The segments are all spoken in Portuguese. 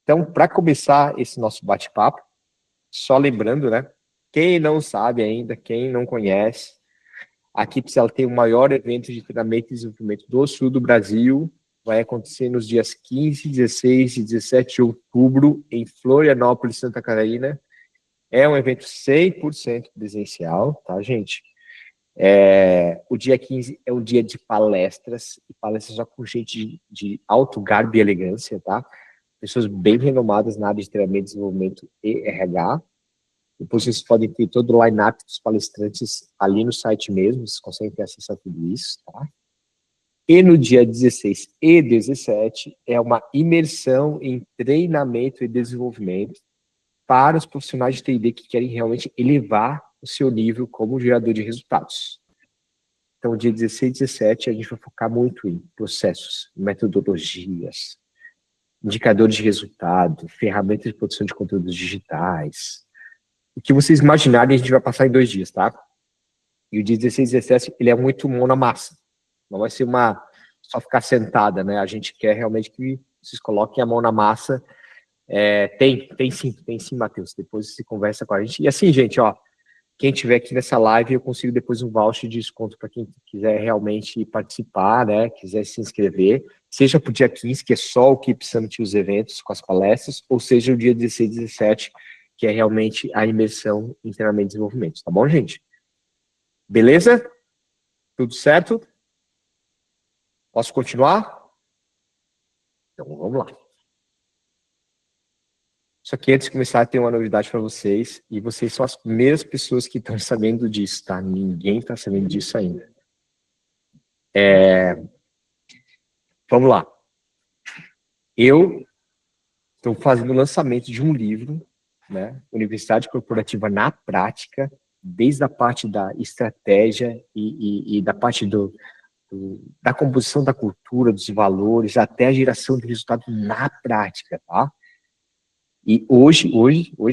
Então, para começar esse nosso bate-papo, só lembrando, né? Quem não sabe ainda, quem não conhece, a KIPS ela tem o maior evento de treinamento e desenvolvimento do sul do Brasil. Vai acontecer nos dias 15, 16 e 17 de outubro, em Florianópolis, Santa Catarina. É um evento 100% presencial, tá, gente? O dia 15 é um dia de palestras, e palestras só com gente de alto garbo e elegância, tá? Pessoas bem renomadas na área de treinamento, desenvolvimento e RH. Depois vocês podem ter todo o line-up dos palestrantes ali no site mesmo, vocês conseguem ter acesso a tudo isso, tá? E no dia 16 e 17 é uma imersão em treinamento e desenvolvimento para os profissionais de T&D que querem realmente elevar o seu nível como gerador de resultados. Então, dia 16 e 17 a gente vai focar muito em processos, metodologias, indicadores de resultado, ferramentas de produção de conteúdos digitais. O que vocês imaginarem, a gente vai passar em 2 dias, tá? E o dia 16 e 17, ele é muito mão na massa. Não vai ser só ficar sentada, né? A gente quer realmente que vocês coloquem a mão na massa. Tem sim, Matheus. Depois você conversa com a gente. E assim, gente, ó, quem tiver aqui nessa live, eu consigo depois um voucher de desconto para quem quiser realmente participar, né? Quiser se inscrever. Seja para o dia 15, que é só o Keep Summit e os eventos com as palestras, ou seja o dia 16 e 17, que é realmente a imersão em treinamento e desenvolvimento. Tá bom, gente? Beleza? Tudo certo? Posso continuar? Então, vamos lá. Só que antes de começar, tem uma novidade para vocês, e vocês são as primeiras pessoas que estão sabendo disso, tá? Ninguém está sabendo disso ainda. Vamos lá. Eu estou fazendo o lançamento de um livro, né? Universidade Corporativa na Prática, desde a parte da estratégia e da parte da composição da cultura, dos valores, até a geração de resultado na prática, tá? E hoje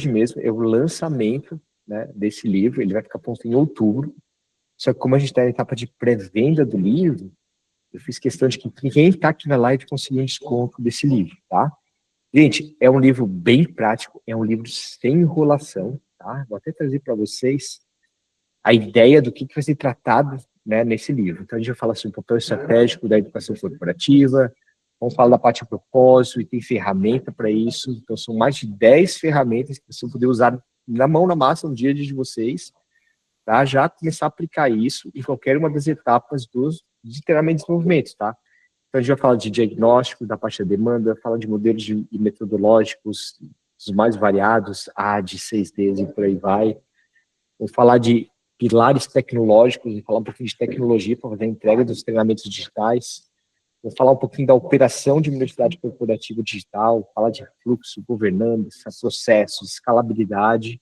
mesmo, é o lançamento, né, desse livro. Ele vai ficar pronto em outubro. Só que como a gente está na etapa de pré-venda do livro, eu fiz questão de que quem está aqui na live consiga um desconto desse livro, tá? Gente, é um livro bem prático, é um livro sem enrolação, tá? Vou até trazer para vocês a ideia do que vai ser tratado, né, nesse livro. Então, a gente vai falar sobre o papel estratégico da educação corporativa, vamos falar da parte de propósito, e tem ferramenta para isso. Então, são mais de 10 ferramentas que vocês vão poder usar na mão, na massa, no dia a dia de vocês, tá? Já começar a aplicar isso em qualquer uma das etapas de treinamento e desenvolvimento, tá? Então, a gente vai falar de diagnóstico, da parte da demanda, falar de modelos e metodológicos, os mais variados, AD, 6Ds e por aí vai. Vamos falar de pilares tecnológicos e falar um pouquinho de tecnologia para fazer a entrega dos treinamentos digitais. Vou falar um pouquinho da operação de uma universidade corporativa digital, falar de fluxo, governança, processos, escalabilidade,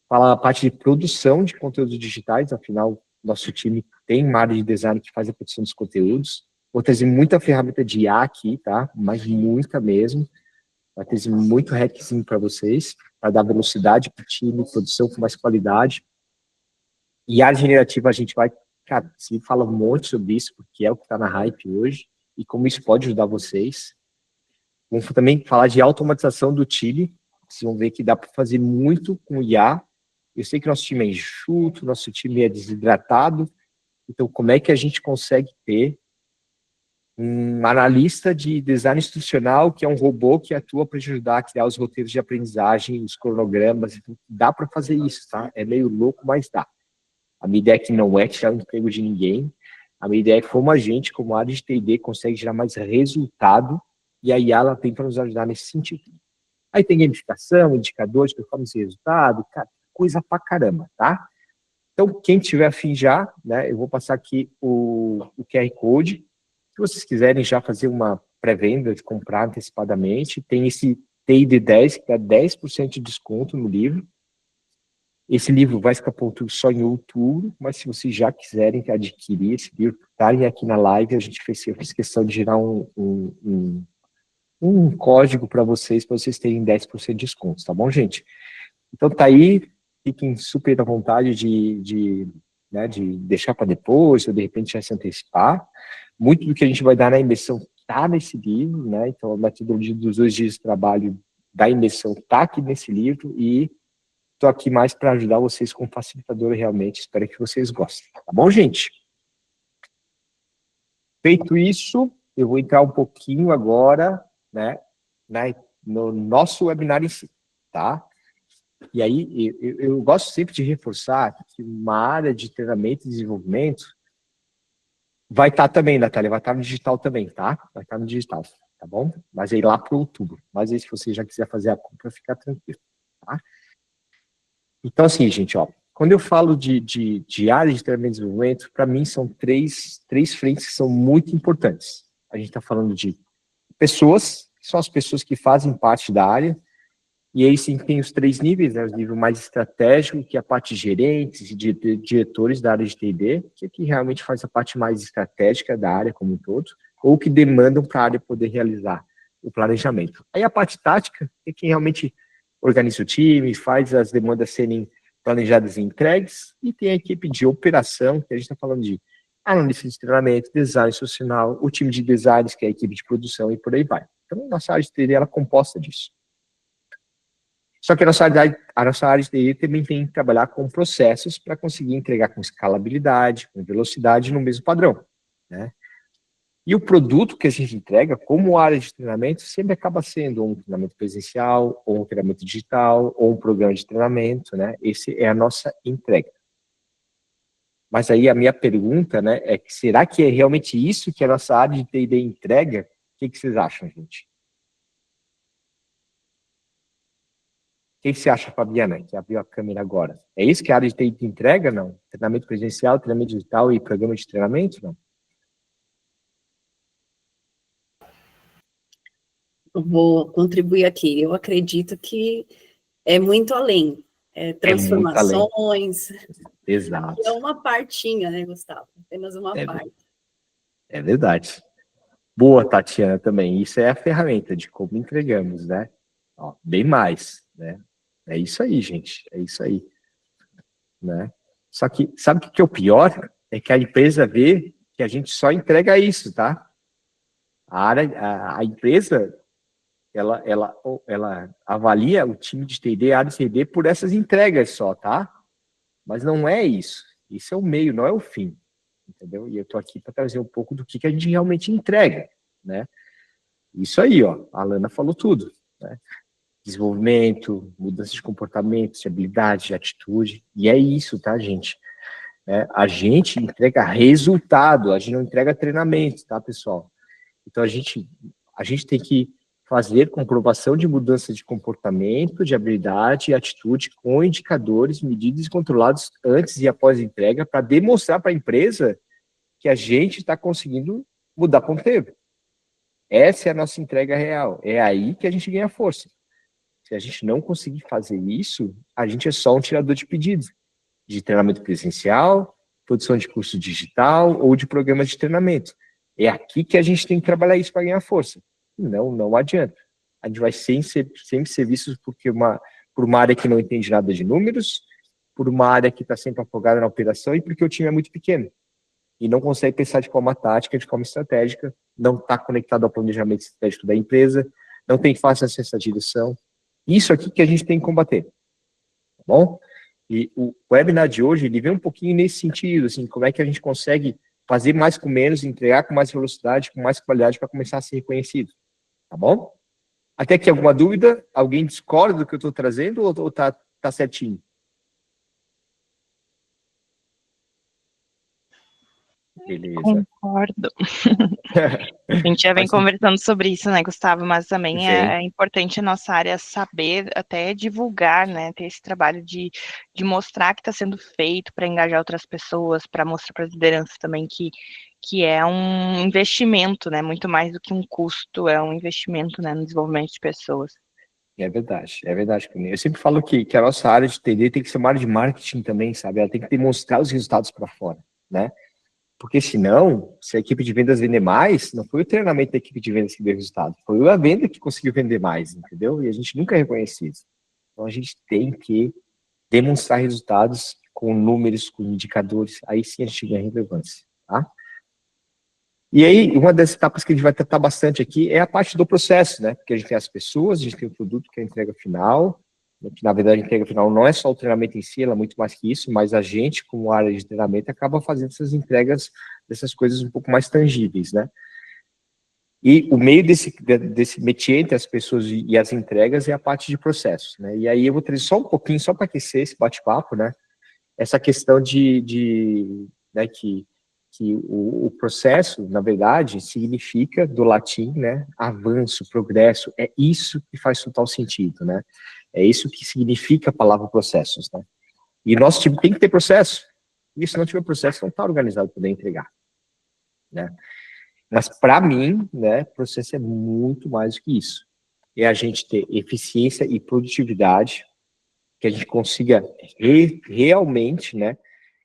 falar a parte de produção de conteúdos digitais, afinal, nosso time tem uma área de design que faz a produção dos conteúdos. Vou trazer muita ferramenta de IA aqui, tá? Mas muita mesmo. Vai trazer muito hackzinho para vocês, para dar velocidade para o time, produção com mais qualidade. E a área generativa, a gente vai, cara, se fala um monte sobre isso, porque é o que está na hype hoje, e como isso pode ajudar vocês. Vamos também falar de automatização do time. Vocês vão ver que dá para fazer muito com IA. Eu sei que nosso time é enxuto, nosso time é desidratado, então como é que a gente consegue ter um analista de design institucional, que é um robô que atua para ajudar a criar os roteiros de aprendizagem, os cronogramas, então dá para fazer isso, tá? É meio louco, mas dá. A minha ideia aqui não é tirar o emprego de ninguém, a minha ideia é como a gente, como área de T&D, consegue gerar mais resultado, e a IA ela tem para nos ajudar nesse sentido. Aí tem gamificação, indicadores, performance e resultado, cara, coisa pra caramba, tá? Então, quem tiver afim já, né, eu vou passar aqui o QR Code. Se vocês quiserem já fazer uma pré-venda, de comprar antecipadamente, tem esse T&D 10, que dá 10% de desconto no livro. Esse livro vai ficar pronto só em outubro, mas se vocês já quiserem adquirir esse livro, estarem aqui na live, eu fiz questão de gerar um código para vocês terem 10% de desconto, tá bom, gente? Então tá aí, fiquem super à vontade né, de deixar para depois, ou de repente já se antecipar. Muito do que a gente vai dar na imersão está nesse livro, né? Então, a metodologia dos 2 dias de trabalho da imersão está aqui nesse livro e estou aqui mais para ajudar vocês como facilitador realmente. Espero que vocês gostem. Tá bom, gente? Feito isso, eu vou entrar um pouquinho agora, né, no nosso webinar em si, tá? E aí, eu gosto sempre de reforçar que uma área de treinamento e desenvolvimento vai estar também, Natália, vai estar no digital também, tá? Vai estar no digital, tá bom? Mas aí lá para outubro. Mas aí, se você já quiser fazer a compra, fica tranquilo, tá? Então, assim, gente, ó, quando eu falo de área de treinamento e desenvolvimento, para mim são três frentes que são muito importantes. A gente está falando de pessoas, que são as pessoas que fazem parte da área, e aí sim tem os 3 níveis, né? O nível mais estratégico, que é a parte de gerentes e de diretores da área de T&D, que realmente faz a parte mais estratégica da área como um todo, ou que demandam para a área poder realizar o planejamento. Aí a parte tática é quem realmente organiza o time, faz as demandas serem planejadas e entregues, e tem a equipe de operação, que a gente está falando de analista de treinamento, design institucional, o time de designs, que é a equipe de produção, e por aí vai. Então, nossa área de T&D ela é composta disso. Só que a nossa área de TI também tem que trabalhar com processos para conseguir entregar com escalabilidade, com velocidade no mesmo padrão, né? E o produto que a gente entrega, como área de treinamento, sempre acaba sendo um treinamento presencial, ou um treinamento digital, ou um programa de treinamento, né? Esse é a nossa entrega. Mas aí a minha pergunta, né, é que será que é realmente isso que a nossa área de TI entrega? O que vocês acham, gente? O que você acha, Fabiana, que abriu a câmera agora? É isso que a área de TI entrega, não? Treinamento presencial, treinamento digital e programa de treinamento, não? Eu vou contribuir aqui. Eu acredito que é muito além. É muito além. Transformações. Exato. É uma partinha, né, Gustavo? Apenas uma parte. É verdade. Boa, Tatiana, também. Isso é a ferramenta de como entregamos, né? Ó, bem mais, né? É isso aí, gente. É isso aí. Né? Só que, sabe o que é o pior? É que a empresa vê que a gente só entrega isso, tá? A empresa, ela avalia o time de T&D, a área de T&D por essas entregas só, tá? Mas não é isso. Isso é o meio, não é o fim. Entendeu? E eu tô aqui para trazer um pouco do que a gente realmente entrega, né? Isso aí, ó. A Alana falou tudo, né? Desenvolvimento, mudança de comportamento, de habilidade, de atitude. E é isso, tá, gente? A gente entrega resultado, a gente não entrega treinamento, tá, pessoal? Então, a gente tem que fazer comprovação de mudança de comportamento, de habilidade e atitude com indicadores, medidos e controlados antes e após a entrega para demonstrar para a empresa que a gente está conseguindo mudar ponteiro. Essa é a nossa entrega real. É aí que a gente ganha força. Se a gente não conseguir fazer isso, a gente é só um tirador de pedidos de treinamento presencial, produção de curso digital ou de programas de treinamento. É aqui que a gente tem que trabalhar isso para ganhar força. Não adianta. A gente vai sempre ser visto por uma área que não entende nada de números, por uma área que está sempre afogada na operação e porque o time é muito pequeno e não consegue pensar de forma tática, de forma estratégica, não está conectado ao planejamento estratégico da empresa, não tem fácil acesso à direção. Isso aqui que a gente tem que combater, tá bom? E o webinar de hoje, ele vem um pouquinho nesse sentido, assim, como é que a gente consegue fazer mais com menos, entregar com mais velocidade, com mais qualidade para começar a ser reconhecido, tá bom? Até aqui alguma dúvida? Alguém discorda do que eu estou trazendo ou tá certinho? Beleza. Concordo. A gente já vem conversando sobre isso, né, Gustavo? Mas também é importante a nossa área saber, até divulgar, né? Ter esse trabalho de mostrar que está sendo feito para engajar outras pessoas, para mostrar para as lideranças também que é um investimento, né? Muito mais do que um custo, é um investimento, né, no desenvolvimento de pessoas. É verdade, Camila. Eu sempre falo que a nossa área de TD tem que ser uma área de marketing também, sabe? Ela tem que demonstrar os resultados para fora, né? Porque senão, se a equipe de vendas vender mais, não foi o treinamento da equipe de vendas que deu resultado, foi a venda que conseguiu vender mais, entendeu? E a gente nunca reconhece isso. Então a gente tem que demonstrar resultados com números, com indicadores, aí sim a gente ganha relevância, tá? E aí, uma das etapas que a gente vai tratar bastante aqui é a parte do processo, né? Porque a gente tem as pessoas, a gente tem o produto que é a entrega final, que na verdade a entrega final não é só o treinamento em si, ela é muito mais que isso, mas a gente, como área de treinamento, acaba fazendo essas entregas dessas coisas um pouco mais tangíveis, né? E o meio desse métier entre as pessoas e as entregas é a parte de processos, né? E aí eu vou trazer só um pouquinho, só para aquecer esse bate-papo, né? Essa questão né, que o processo, na verdade, significa, do latim, né, avanço, progresso, é isso que faz total sentido, né? É isso que significa a palavra processos, né? E nosso time tem que ter processo, e se não tiver processo, não está organizado para poder entregar, né? Mas, para mim, né, processo é muito mais do que isso. É a gente ter eficiência e produtividade, que a gente consiga realmente, né,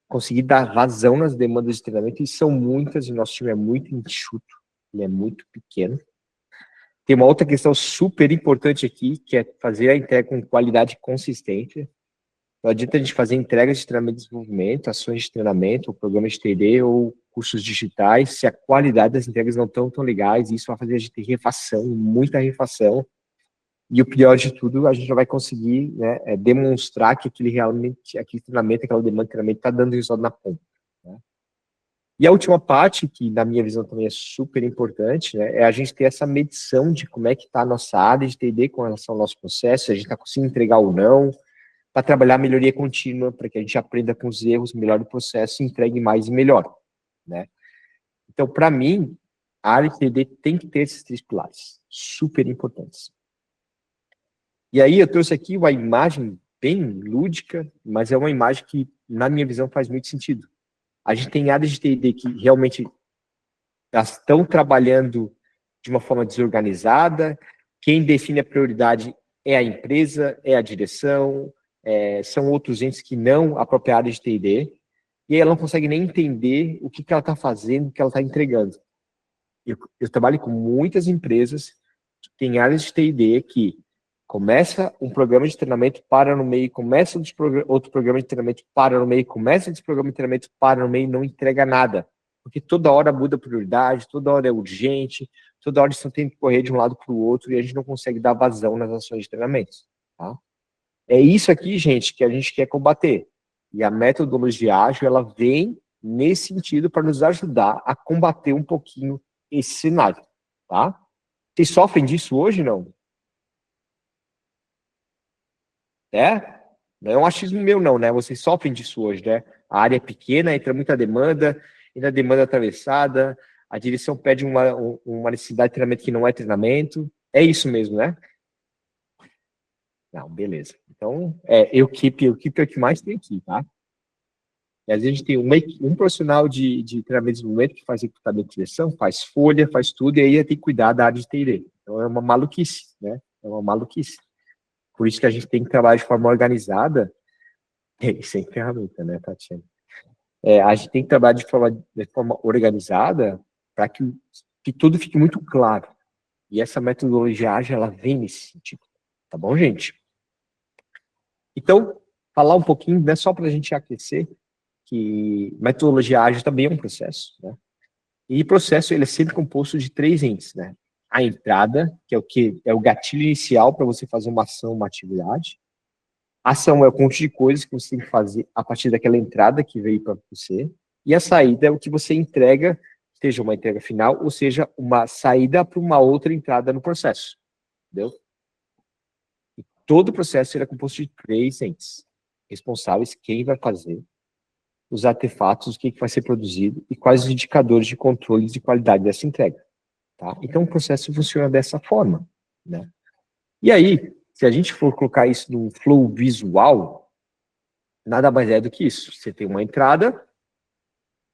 conseguir dar vazão nas demandas de treinamento, e são muitas, e nosso time é muito enxuto, ele é muito pequeno. Tem uma outra questão super importante aqui, que é fazer a entrega com qualidade consistente. Não adianta a gente fazer entregas de treinamento e desenvolvimento, ações de treinamento, ou programas de TD, ou cursos digitais, se a qualidade das entregas não estão tão legais, isso vai fazer a gente ter refação, muita refação, e o pior de tudo, a gente já vai conseguir, né, demonstrar que aquele treinamento, aquela demanda de treinamento está dando resultado na ponta, né? E a última parte, que na minha visão também é super importante, né, é a gente ter essa medição de como é que está a nossa área de TD com relação ao nosso processo, se a gente está conseguindo entregar ou não, para trabalhar a melhoria contínua, para que a gente aprenda com os erros, melhore o processo e entregue mais e melhor, né? Então, para mim, a área de TD tem que ter esses 3 pilares, super importantes. E aí eu trouxe aqui uma imagem bem lúdica, mas é uma imagem que, na minha visão, faz muito sentido. A gente tem áreas de TD que realmente estão trabalhando de uma forma desorganizada, quem define a prioridade é a empresa, é a direção, são outros entes que não a própria área de TD, e aí ela não consegue nem entender o que ela está fazendo, o que ela está entregando. Eu trabalho com muitas empresas que têm áreas de TD que começa um programa de treinamento, para no meio, começa outro programa de treinamento, para no meio, começa esse programa de treinamento, para no meio e não entrega nada. Porque toda hora muda a prioridade, toda hora é urgente, toda hora você tem que correr de um lado para o outro e a gente não consegue dar vazão nas ações de treinamento, tá? É isso aqui, gente, que a gente quer combater. E a metodologia ágil, ela vem nesse sentido para nos ajudar a combater um pouquinho esse cenário, tá? Vocês sofrem disso hoje, não? Não é um achismo meu, não, né? Vocês sofrem disso hoje, né? A área é pequena, entra muita demanda, ainda demanda atravessada, a direção pede uma necessidade de treinamento que não é treinamento. É isso mesmo, né? Não, beleza. Então, equipe é o que mais tem aqui, tá? E às vezes a gente tem um profissional de treinamento e desenvolvimento que faz recrutamento de direção, faz folha, faz tudo, e aí tem que cuidar da área de TD. Então é uma maluquice, né? É uma maluquice. Por isso que a gente tem que trabalhar de forma organizada, sem ferramenta, né, Tatiana? A gente tem que trabalhar de forma organizada para que tudo fique muito claro. E essa metodologia ágil, ela vem nesse sentido. Tá bom, gente? Então, falar um pouquinho, né, só para a gente aquecer, que metodologia ágil também é um processo, né? E processo, ele é sempre composto de 3 entes, né? A entrada, que é o gatilho inicial para você fazer uma ação, uma atividade. A ação é o conjunto de coisas que você tem que fazer a partir daquela entrada que veio para você. E a saída é o que você entrega, seja uma entrega final, ou seja, uma saída para uma outra entrada no processo. Entendeu? E todo o processo será composto de 3 entes responsáveis, quem vai fazer, os artefatos, o que vai ser produzido e quais os indicadores de controle de qualidade dessa entrega. Tá? Então, o processo funciona dessa forma, né? E aí, se a gente for colocar isso num flow visual, nada mais é do que isso. Você tem uma entrada,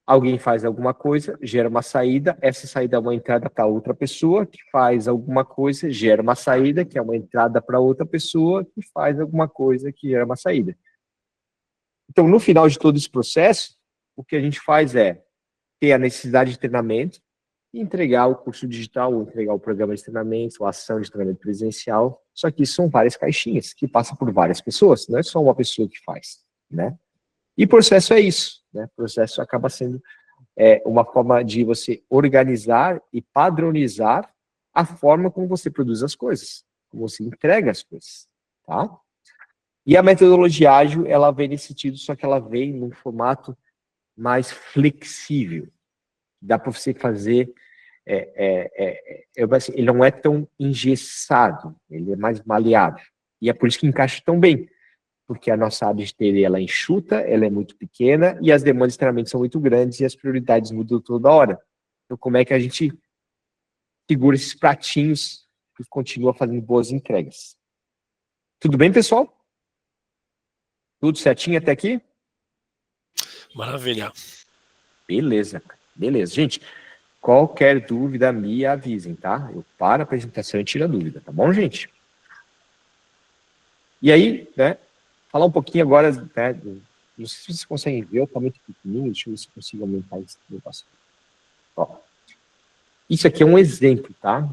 alguém faz alguma coisa, gera uma saída, essa saída é uma entrada para outra pessoa, que faz alguma coisa, gera uma saída, que é uma entrada para outra pessoa, que faz alguma coisa, que gera uma saída. Então, no final de todo esse processo, o que a gente faz é ter a necessidade de treinamento, entregar o curso digital, ou entregar o programa de treinamento, ou a ação de treinamento presencial. Só que isso são várias caixinhas, que passam por várias pessoas, não é só uma pessoa que faz, né? E processo é isso, né? Processo acaba sendo é uma forma de você organizar e padronizar a forma como você produz as coisas, como você entrega as coisas, tá? E a metodologia ágil, ela vem nesse sentido, só que ela vem num formato mais flexível. Dá para você fazer, ele não é tão engessado, ele é mais maleável. E é por isso que encaixa tão bem, porque a nossa área de TD, ela é enxuta, ela é muito pequena, e as demandas de treinamento são muito grandes, e as prioridades mudam toda hora. Então, como é que a gente segura esses pratinhos e continua fazendo boas entregas? Tudo bem, pessoal? Tudo certinho até aqui? Maravilha. Beleza, beleza. Gente, qualquer dúvida, me avisem, tá? Eu paro a apresentação e tiro a dúvida, tá bom, gente? E aí, né, falar um pouquinho agora, né, não sei se vocês conseguem ver, o tamanho pequenininho, deixa eu ver se eu consigo aumentar esse negócio. Ó, isso aqui é um exemplo, tá?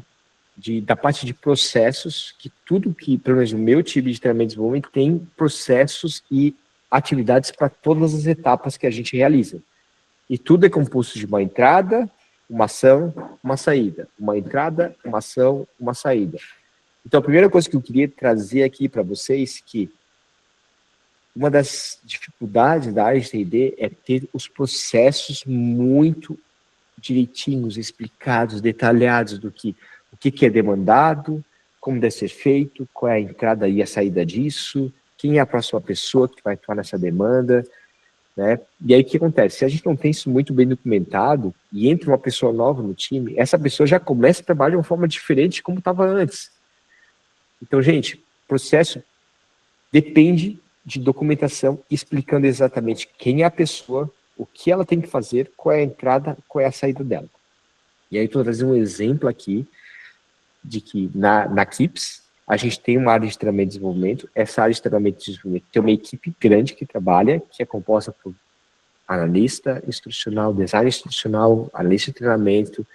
Da parte de processos, que tudo que, pelo menos no meu time de treinamento e desenvolvimento, tem processos e atividades para todas as etapas que a gente realiza. E tudo é composto de uma entrada, uma ação, uma saída. Uma entrada, uma ação, uma saída. Então, a primeira coisa que eu queria trazer aqui para vocês, que uma das dificuldades da área de T&D é ter os processos muito direitinhos, explicados, detalhados do que o que é demandado, como deve ser feito, qual é a entrada e a saída disso, quem é a próxima pessoa que vai atuar nessa demanda, né? E aí o que acontece? Se a gente não tem isso muito bem documentado e entra uma pessoa nova no time, essa pessoa já começa a trabalhar de uma forma diferente de como estava antes. Então, gente, processo depende de documentação explicando exatamente quem é a pessoa, o que ela tem que fazer, qual é a entrada, qual é a saída dela. E aí estou trazendo um exemplo aqui de que na KIPS a gente tem uma área de treinamento e desenvolvimento. Essa área de treinamento e desenvolvimento tem uma equipe grande que trabalha, que é composta por analista instrucional, design instrucional, analista de treinamento,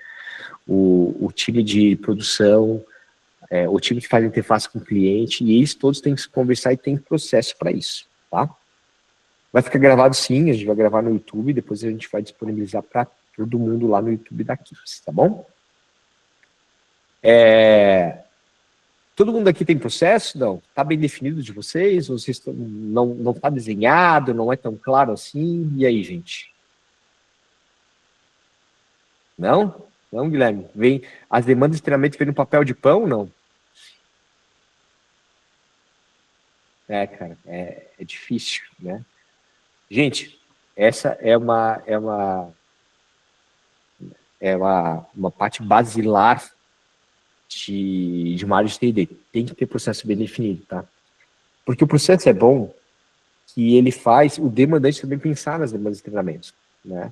o time de produção, o time que faz a interface com o cliente, e eles todos têm que se conversar e tem processo para isso, tá? Vai ficar gravado sim, a gente vai gravar no YouTube, depois a gente vai disponibilizar para todo mundo lá no YouTube da KIPS, tá bom? Todo mundo aqui tem processo? Não? Está bem definido de vocês? Ou vocês não está desenhado, não é tão claro assim? E aí, gente? Não? Não, Guilherme? As demandas de treinamento vêm no papel de pão, não? Cara, é difícil, né? Gente, essa é uma parte basilar de uma área de T&D. Tem que ter processo bem definido, tá? Porque o processo é bom que ele faz o demandante também pensar nas demandas de treinamento, né?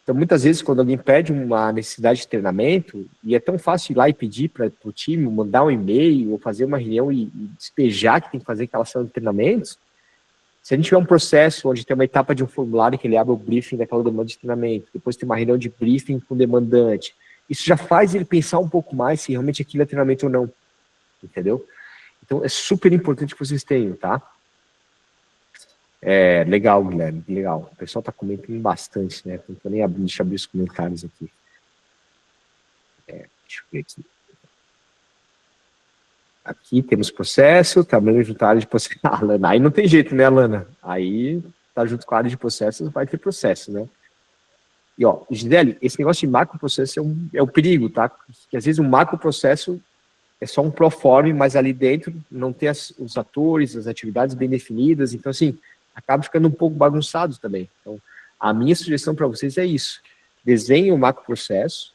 Então, muitas vezes, quando alguém pede uma necessidade de treinamento, e é tão fácil ir lá e pedir para o time, mandar um e-mail, ou fazer uma reunião e despejar que tem que fazer aquela ação de treinamentos, se a gente tiver um processo onde tem uma etapa de um formulário que ele abre o briefing daquela demanda de treinamento, depois tem uma reunião de briefing com o demandante, isso já faz ele pensar um pouco mais se realmente aquilo é treinamento ou não, entendeu? Então, é super importante que vocês tenham, tá? Legal, Guilherme, legal. O pessoal tá comentando bastante, né? Não tô nem abrindo, deixa eu abrir os comentários aqui. Deixa eu ver aqui. Aqui temos processo, tamanho junto à área de processo. Ah, Alana, aí não tem jeito, né, Alana? Aí tá junto com a área de processos, vai ter processo, né? E, ó, Gisele, esse negócio de macroprocesso é um perigo, tá? Porque às vezes um macroprocesso é só um proforme, mas ali dentro não tem os atores, as atividades bem definidas, então, assim, acaba ficando um pouco bagunçado também. Então, a minha sugestão para vocês é isso. Desenhem o macroprocesso,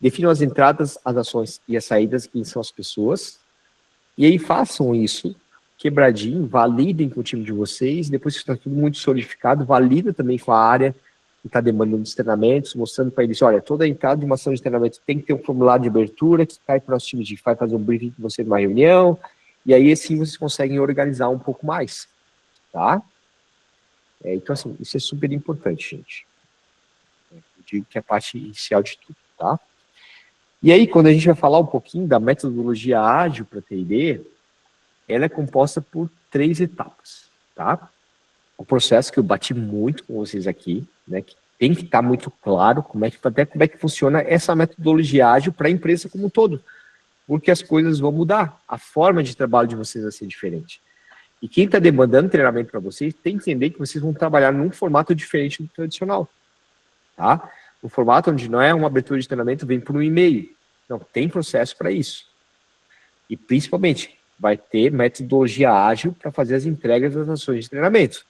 definam as entradas, as ações e as saídas, quem são as pessoas, e aí façam isso quebradinho, validem com o time de vocês, depois que está tudo muito solidificado, valida também com a área que está demandando os treinamentos, mostrando para eles, olha, toda entrada de uma ação de treinamento tem que ter um formulário de abertura, que cai para o nosso time de vai fazer um briefing com você numa reunião, e aí assim vocês conseguem organizar um pouco mais, tá? Então, assim, isso é super importante, gente. Eu digo que é a parte inicial de tudo, tá? E aí, quando a gente vai falar um pouquinho da metodologia ágil para T&D, ela é composta por 3 etapas, tá? O processo que eu bati muito com vocês aqui, né, que tem que estar muito claro até como é que funciona essa metodologia ágil para a empresa como um todo, porque as coisas vão mudar, a forma de trabalho de vocês vai ser diferente. E quem está demandando treinamento para vocês tem que entender que vocês vão trabalhar num formato diferente do tradicional, tá? Um formato onde não é uma abertura de treinamento, vem por um e-mail. Não, tem processo para isso. E, principalmente, vai ter metodologia ágil para fazer as entregas das ações de treinamento.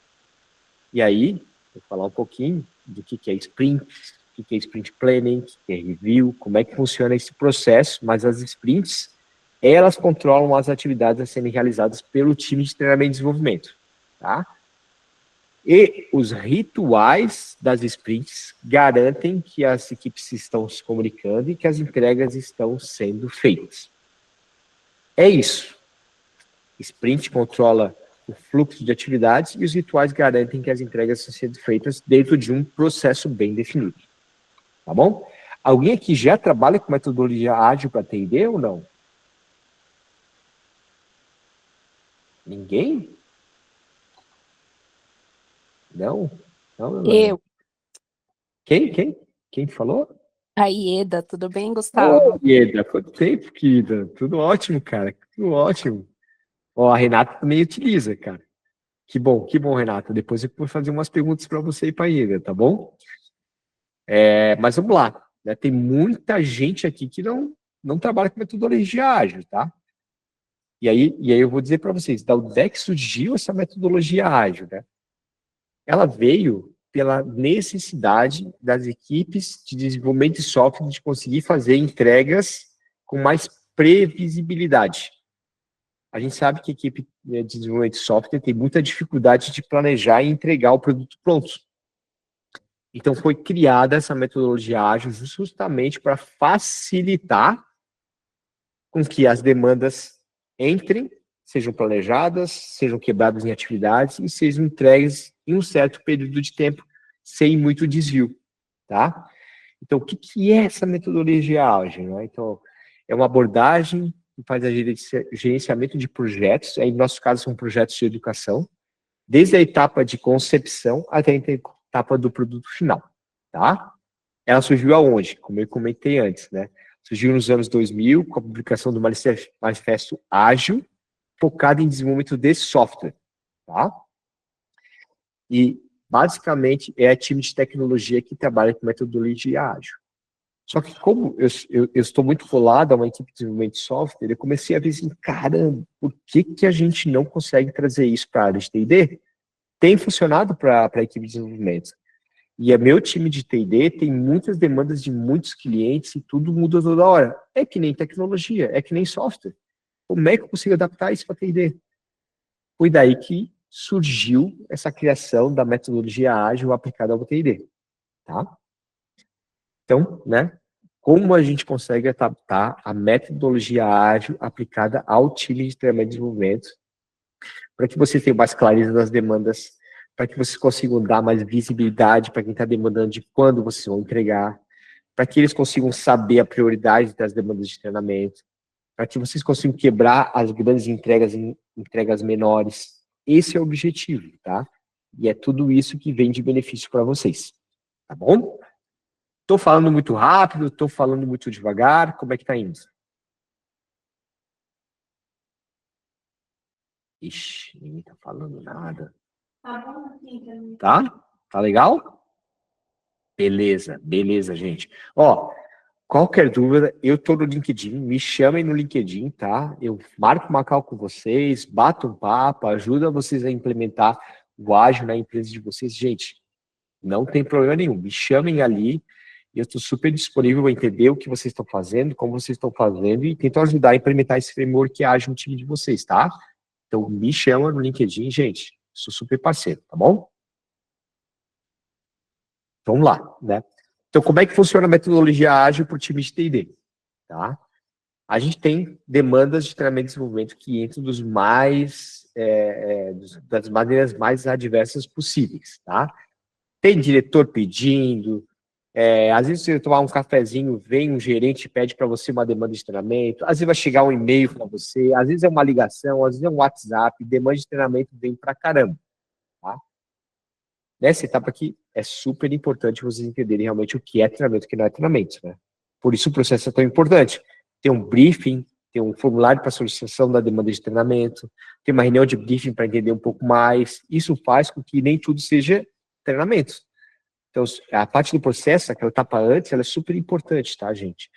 E aí, vou falar um pouquinho do que é sprint, o que é sprint planning, o que é review, como é que funciona esse processo, mas as sprints, elas controlam as atividades a serem realizadas pelo time de treinamento e desenvolvimento, tá? E os rituais das sprints garantem que as equipes estão se comunicando e que as entregas estão sendo feitas. É isso. Sprint controla o fluxo de atividades e os rituais garantem que as entregas estão sendo feitas dentro de um processo bem definido. Tá bom? Alguém aqui já trabalha com metodologia ágil para T&D ou não? Ninguém? Não? Não. Eu. Quem falou? A Ieda, tudo bem, Gustavo? Ieda, quanto tempo, querida? Tudo ótimo, cara. Tudo ótimo. Ó, a Renata também utiliza, cara. Que bom, Renata. Depois eu vou fazer umas perguntas para você e para a Ieda, tá bom? Mas vamos lá. Né? Tem muita gente aqui que não trabalha com metodologia ágil, tá? E aí eu vou dizer para vocês, da onde é que surgiu essa metodologia ágil, né? Ela veio pela necessidade das equipes de desenvolvimento de software de conseguir fazer entregas com mais previsibilidade. A gente sabe que a equipe de desenvolvimento de software tem muita dificuldade de planejar e entregar o produto pronto. Então, foi criada essa metodologia ágil justamente para facilitar com que as demandas entrem, sejam planejadas, sejam quebradas em atividades e sejam entregues em um certo período de tempo, sem muito desvio, tá? Então, o que é essa metodologia ágil? Né? Então, é uma abordagem que faz a gerenciamento de projetos, aí, no nosso caso, são projetos de educação, desde a etapa de concepção até a etapa do produto final, tá? Ela surgiu aonde? Como eu comentei antes, né? Surgiu nos anos 2000, com a publicação do Manifesto Ágil, focado em desenvolvimento de software, tá? E, basicamente, é a time de tecnologia que trabalha com metodologia ágil. Só que, como eu estou muito colado a uma equipe de desenvolvimento de software, eu comecei a ver assim, caramba, por que a gente não consegue trazer isso para a área de T&D? Tem funcionado para a equipe de desenvolvimento. E o meu time de T&D tem muitas demandas de muitos clientes e tudo muda toda hora. É que nem tecnologia, é que nem software. Como é que eu consigo adaptar isso para T&D? Foi daí que surgiu essa criação da metodologia ágil aplicada ao T&D, tá? Então, né, como a gente consegue adaptar a metodologia ágil aplicada ao time de treinamento e desenvolvimento para que vocês tenham mais clareza das demandas, para que vocês consigam dar mais visibilidade para quem está demandando de quando vocês vão entregar, para que eles consigam saber a prioridade das demandas de treinamento, para que vocês consigam quebrar as grandes entregas em entregas menores. Esse é o objetivo, tá? E é tudo isso que vem de benefício para vocês, tá bom? Estou falando muito rápido, estou falando muito devagar, como é que tá indo? Ixi, ninguém tá falando nada. Tá? Tá legal? Beleza, gente. Ó, qualquer dúvida, eu tô no LinkedIn, me chamem no LinkedIn, tá? Eu marco uma call com vocês, bato um papo, ajuda vocês a implementar o ágil na empresa de vocês. Gente, não tem problema nenhum, me chamem ali, eu estou super disponível a entender o que vocês estão fazendo, como vocês estão fazendo e tento ajudar a implementar esse framework ágil no time de vocês, tá? Então, me chama no LinkedIn, gente. Sou super parceiro, tá bom? Vamos lá, né? Então, como é que funciona a metodologia ágil para o time de T&D? Tá? A gente tem demandas de treinamento e desenvolvimento que entram das maneiras mais adversas possíveis, tá? Tem diretor pedindo, às vezes você tomar um cafezinho, vem um gerente e pede para você uma demanda de treinamento, às vezes vai chegar um e-mail para você, às vezes é uma ligação, às vezes é um WhatsApp, demanda de treinamento vem para caramba, tá? Nessa etapa aqui, é super importante vocês entenderem realmente o que é treinamento e o que não é treinamento, né? Por isso o processo é tão importante. Tem um briefing, tem um formulário para solicitação da demanda de treinamento, tem uma reunião de briefing para entender um pouco mais. Isso faz com que nem tudo seja treinamento. Então, a parte do processo, aquela etapa antes, ela é super importante, tá, gente?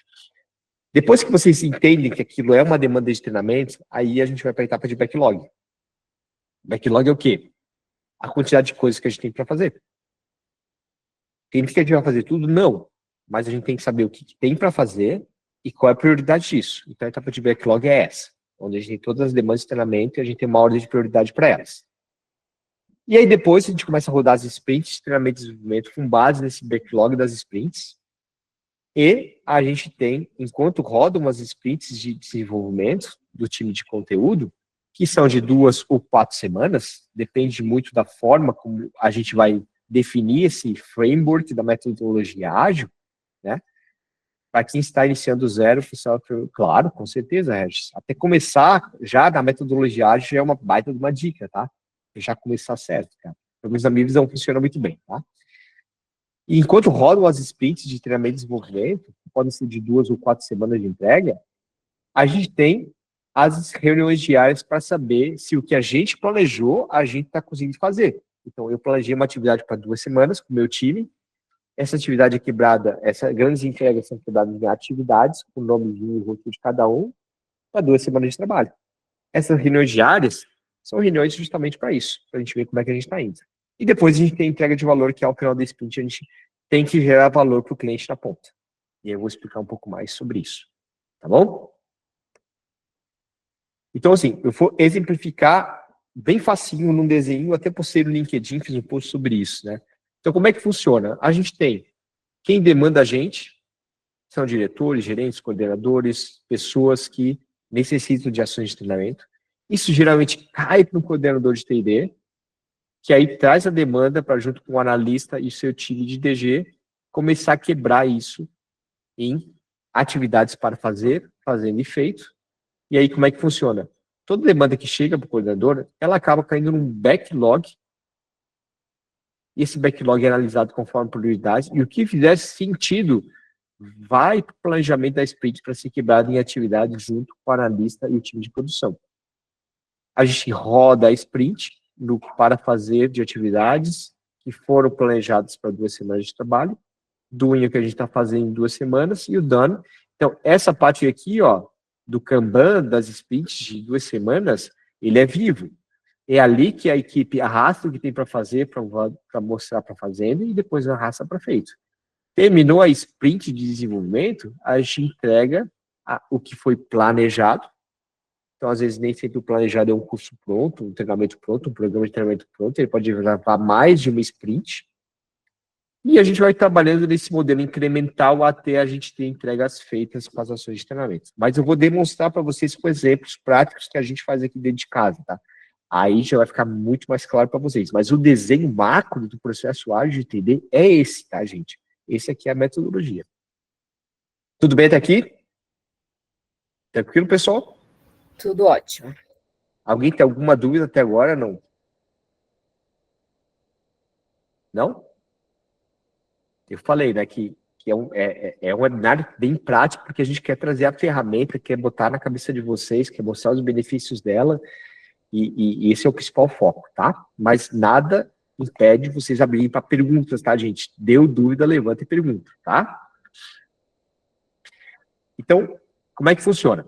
Depois que vocês entendem que aquilo é uma demanda de treinamento, aí a gente vai para a etapa de backlog. Backlog é o quê? A quantidade de coisas que a gente tem para fazer. Significa que a gente vai fazer tudo? Não. Mas a gente tem que saber o que tem para fazer e qual é a prioridade disso. Então, a etapa de backlog é essa, onde a gente tem todas as demandas de treinamento e a gente tem uma ordem de prioridade para elas. E aí, depois, a gente começa a rodar as sprints de treinamento e desenvolvimento com base nesse backlog das sprints. E a gente tem, enquanto rodam as sprints de desenvolvimento do time de conteúdo, que são de 2 ou 4 semanas, depende muito da forma como a gente vai definir esse framework da metodologia ágil, né? Para quem está iniciando do zero, pessoal, claro, com certeza, Regis. Até começar já na metodologia ágil já é uma baita de uma dica, tá? Já começar certo, cara. Pelo menos a minha visão funciona muito bem, tá? E enquanto rodam as sprints de treinamento e desenvolvimento, que podem ser de 2 ou 4 semanas de entrega, a gente tem as reuniões diárias para saber se o que a gente planejou, a gente está conseguindo fazer. Então, eu planejei uma atividade para 2 semanas com o meu time. Essa atividade é quebrada, essas grandes entregas são quebradas em atividades, com o nomezinho e o rosto de cada um, para 2 semanas de trabalho. Essas reuniões diárias são reuniões justamente para isso, para a gente ver como é que a gente está indo. E depois a gente tem a entrega de valor, que ao final da sprint a gente tem que gerar valor para o cliente na ponta. E eu vou explicar um pouco mais sobre isso. Tá bom? Então, assim, eu vou exemplificar bem facinho num desenho, até postei no LinkedIn, fiz um post sobre isso, né? Então, como é que funciona? A gente tem quem demanda a gente, são diretores, gerentes, coordenadores, pessoas que necessitam de ações de treinamento. Isso geralmente cai para um coordenador de T&D, que aí traz a demanda para, junto com o analista e seu time de DG, começar a quebrar isso em atividades para fazer, fazendo e feito. E aí, como é que funciona? Toda demanda que chega para o coordenador, ela acaba caindo num backlog, e esse backlog é analisado conforme prioridades, e o que fizer sentido vai para o planejamento da sprint para ser quebrado em atividades junto com o analista e o time de produção. A gente roda a sprint para fazer de atividades que foram planejadas para 2 semanas de trabalho, doing o que a gente está fazendo em 2 semanas, e o done. Então, essa parte aqui, ó, do Kanban, das sprints de 2 semanas, ele é vivo. É ali que a equipe arrasta o que tem para fazer, para mostrar para fazendo, e depois arrasta para feito. Terminou a sprint de desenvolvimento, a gente entrega o que foi planejado. Então, às vezes, nem sempre o planejado é um curso pronto, um treinamento pronto, um programa de treinamento pronto, ele pode levar mais de uma sprint. E a gente vai trabalhando nesse modelo incremental até a gente ter entregas feitas com as ações de treinamento. Mas eu vou demonstrar para vocês com exemplos práticos que a gente faz aqui dentro de casa, tá? Aí já vai ficar muito mais claro para vocês. Mas o desenho macro do processo ágil de TD é esse, tá, gente? Esse aqui é a metodologia. Tudo bem até aqui? Tranquilo, pessoal? Tudo ótimo. Alguém tem alguma dúvida até agora? Não? Não? Eu falei, né, que é um webinário bem prático, porque a gente quer trazer a ferramenta, quer botar na cabeça de vocês, quer mostrar os benefícios dela, e esse é o principal foco, tá? Mas nada impede vocês abrirem para perguntas, tá, gente? Deu dúvida, levanta e pergunta, tá? Então, como é que funciona?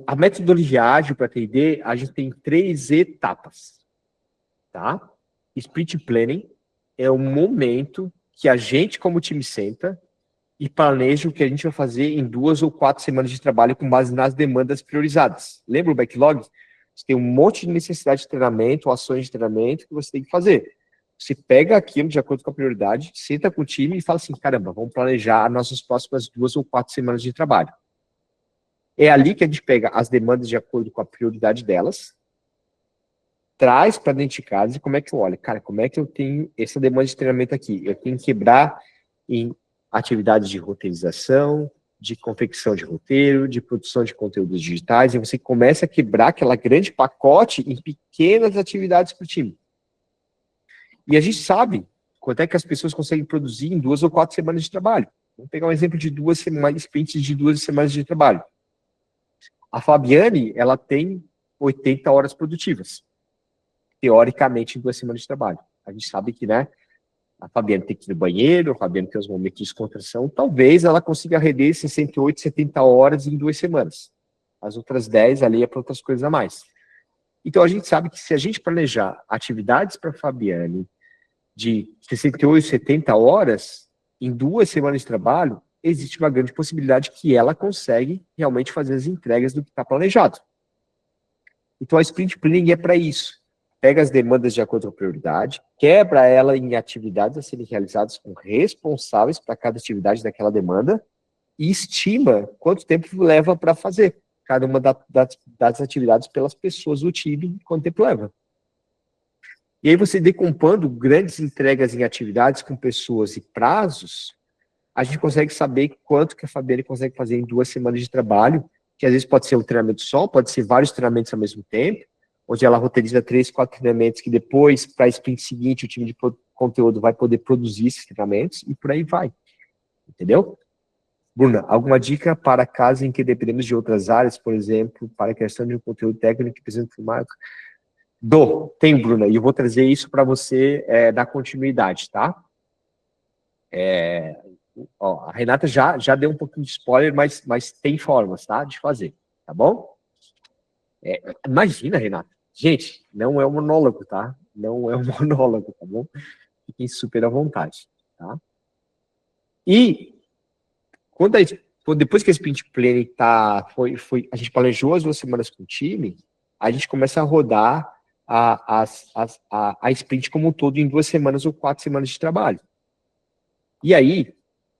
A metodologia ágil para T&D, a gente tem 3 etapas, tá? Sprint Planning é o momento que a gente, como time, senta e planeja o que a gente vai fazer em 2 ou 4 semanas de trabalho com base nas demandas priorizadas. Lembra o backlog? Você tem um monte de necessidade de treinamento, ações de treinamento que você tem que fazer. Você pega aquilo de acordo com a prioridade, senta com o time e fala assim, caramba, vamos planejar as nossas próximas 2 ou 4 semanas de trabalho. É ali que a gente pega as demandas de acordo com a prioridade delas, traz para dentro de casa e como é que eu olho? Cara, como é que eu tenho essa demanda de treinamento aqui? Eu tenho que quebrar em atividades de roteirização, de confecção de roteiro, de produção de conteúdos digitais, e você começa a quebrar aquela grande pacote em pequenas atividades para o time. E a gente sabe quanto é que as pessoas conseguem produzir em 2 ou 4 semanas de trabalho. Vamos pegar um exemplo de 2 semanas, sprints de 2 semanas de trabalho. A Fabiane, ela tem 80 horas produtivas, teoricamente, em 2 semanas de trabalho. A gente sabe que, né, a Fabiane tem que ir no banheiro, a Fabiane tem os momentos de descontração, talvez ela consiga render 68, 70 horas em 2 semanas. As outras 10 ali é para outras coisas a mais. Então, a gente sabe que se a gente planejar atividades para a Fabiane de 68, 70 horas, em 2 semanas de trabalho, existe uma grande possibilidade que ela consegue realmente fazer as entregas do que está planejado. Então, a Sprint Planning é para isso. Pega as demandas de acordo com a prioridade, quebra ela em atividades a serem realizadas com responsáveis para cada atividade daquela demanda e estima quanto tempo leva para fazer cada uma das atividades pelas pessoas do time, quanto tempo leva. E aí você decompondo grandes entregas em atividades com pessoas e prazos, a gente consegue saber quanto que a Fabiane consegue fazer em 2 semanas de trabalho, que às vezes pode ser um treinamento só, pode ser vários treinamentos ao mesmo tempo, onde ela roteiriza 3, 4 treinamentos que depois, para a sprint seguinte, o time de conteúdo vai poder produzir esses treinamentos e por aí vai. Entendeu? Bruna, alguma dica para casos em que dependemos de outras áreas, por exemplo, para a questão de um conteúdo técnico que precisa filmar? Tem, Bruna, e eu vou trazer isso para você dar continuidade, tá? Ó, a Renata já deu um pouquinho de spoiler, mas tem formas, tá? De fazer, tá bom? Imagina, Renata. Gente, não é um monólogo, tá? Não é um monólogo, tá bom? Fiquem super à vontade, tá? E depois que a Sprint Planning a gente planejou as 2 semanas com o time, a gente começa a rodar a Sprint como um todo em 2 semanas ou 4 semanas de trabalho. E aí,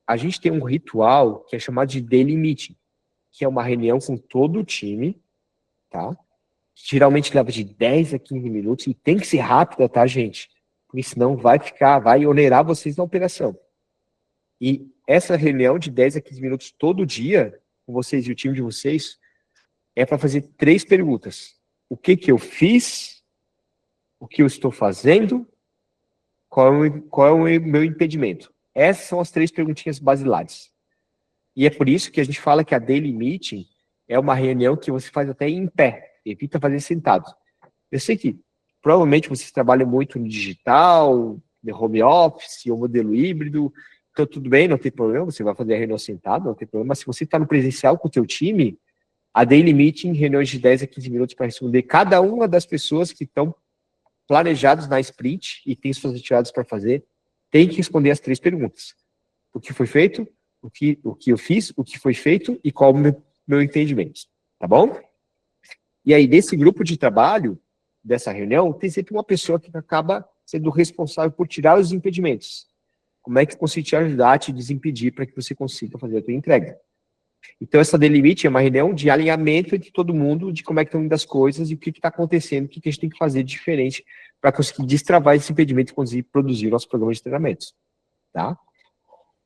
a gente tem um ritual que é chamado de Daily Meeting, que é uma reunião com todo o time, tá? Geralmente leva de 10 a 15 minutos e tem que ser rápida, tá, gente? Porque senão vai onerar vocês na operação. E essa reunião de 10 a 15 minutos todo dia, com vocês e o time de vocês, é para fazer 3 perguntas. O que eu fiz? O que eu estou fazendo? Qual é o meu impedimento? Essas são as 3 perguntinhas basilares. E é por isso que a gente fala que a Daily Meeting é uma reunião que você faz até em pé. Evita fazer sentado. Eu sei que provavelmente vocês trabalham muito no digital, no home office, ou modelo híbrido, então tudo bem, não tem problema, você vai fazer a reunião sentado, não tem problema, mas se você está no presencial com o teu time, a Daily Meeting, reuniões de 10 a 15 minutos para responder cada uma das pessoas que estão planejadas na sprint e tem suas atividades para fazer, tem que responder as 3 perguntas. O que foi feito, o que eu fiz, o que foi feito e qual o meu entendimento, tá bom? E aí, desse grupo de trabalho, dessa reunião, tem sempre uma pessoa que acaba sendo responsável por tirar os impedimentos. Como é que eu consigo te ajudar a te desimpedir para que você consiga fazer a tua entrega? Então, essa Daily Meeting é uma reunião de alinhamento entre todo mundo, de como é que estão indo as coisas e o que está acontecendo, o que a gente tem que fazer de diferente para conseguir destravar esse impedimento e conseguir produzir o nosso programa de treinamentos. Tá?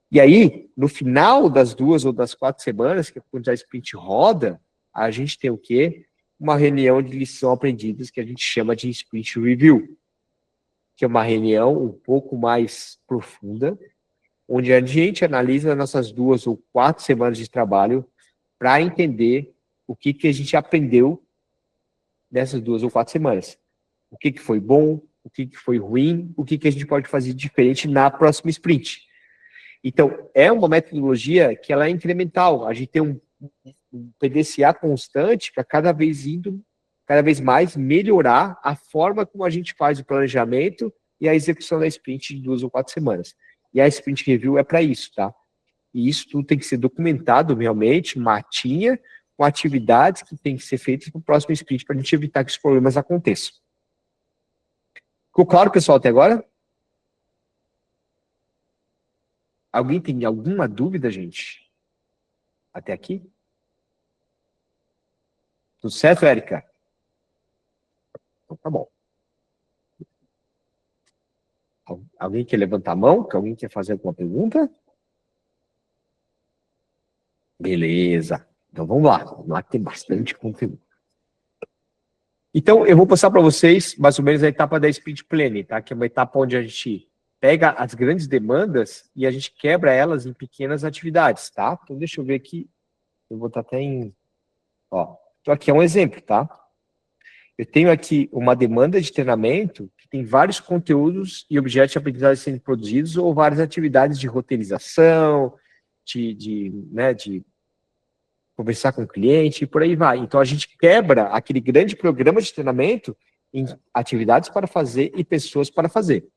E aí, no final das 2 ou das 4 semanas, que é quando a sprint roda, a gente tem o quê? Uma reunião de lição aprendidas que a gente chama de Sprint Review, que é uma reunião um pouco mais profunda, onde a gente analisa as nossas 2 ou 4 semanas de trabalho para entender o que a gente aprendeu nessas 2 ou 4 semanas. O que foi bom, o que foi ruim, o que a gente pode fazer diferente na próxima sprint. Então, é uma metodologia que ela é incremental. A gente tem um PDCA constante para cada vez mais melhorar a forma como a gente faz o planejamento e a execução da sprint de 2 ou 4 semanas. E a Sprint Review é para isso, tá? E isso tudo tem que ser documentado realmente, matinha, com atividades que tem que ser feitas no próximo sprint para a gente evitar que os problemas aconteçam. Ficou claro, pessoal, até agora? Alguém tem alguma dúvida, gente? Até aqui? Tudo certo, Érica? Então tá bom. Alguém quer levantar a mão? Alguém quer fazer alguma pergunta? Beleza. Então vamos lá que tem bastante conteúdo. Então eu vou passar para vocês mais ou menos a etapa da Sprint Planning, tá? Que é uma etapa onde a gente pega as grandes demandas e a gente quebra elas em pequenas atividades, tá? Então, deixa eu ver aqui. Eu vou estar até em... Ó, então aqui é um exemplo, tá? Eu tenho aqui uma demanda de treinamento que tem vários conteúdos e objetos de aprendizagem sendo produzidos ou várias atividades de roteirização, de conversar com o cliente e por aí vai. Então, a gente quebra aquele grande programa de treinamento em atividades para fazer e pessoas para fazer.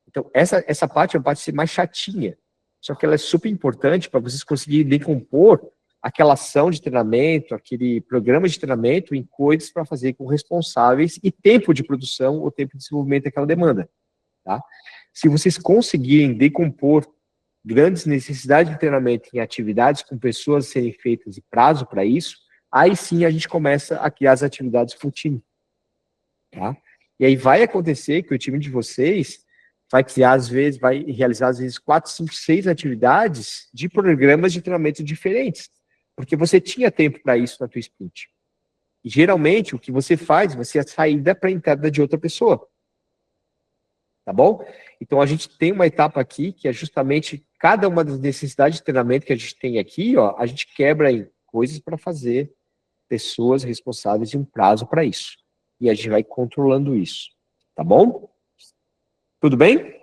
Então, essa parte é uma parte mais chatinha, só que ela é super importante para vocês conseguirem decompor aquela ação de treinamento, aquele programa de treinamento em coisas para fazer com responsáveis e tempo de produção ou tempo de desenvolvimento daquela demanda. Tá? Se vocês conseguirem decompor grandes necessidades de treinamento em atividades com pessoas a serem feitas e prazo para isso, aí sim a gente começa a criar as atividades full time. Tá? E aí vai acontecer que o time de vocês vai criar, às vezes, vai realizar, às vezes, 4, 5, 6 atividades de programas de treinamento diferentes, porque você tinha tempo para isso na tua sprint. E, geralmente, o que você faz, você é a saída para a entrada de outra pessoa. Tá bom? Então, a gente tem uma etapa aqui, que é justamente cada uma das necessidades de treinamento que a gente tem aqui, ó, a gente quebra em coisas para fazer, pessoas responsáveis e um prazo para isso. E a gente vai controlando isso. Tá bom? Tudo bem?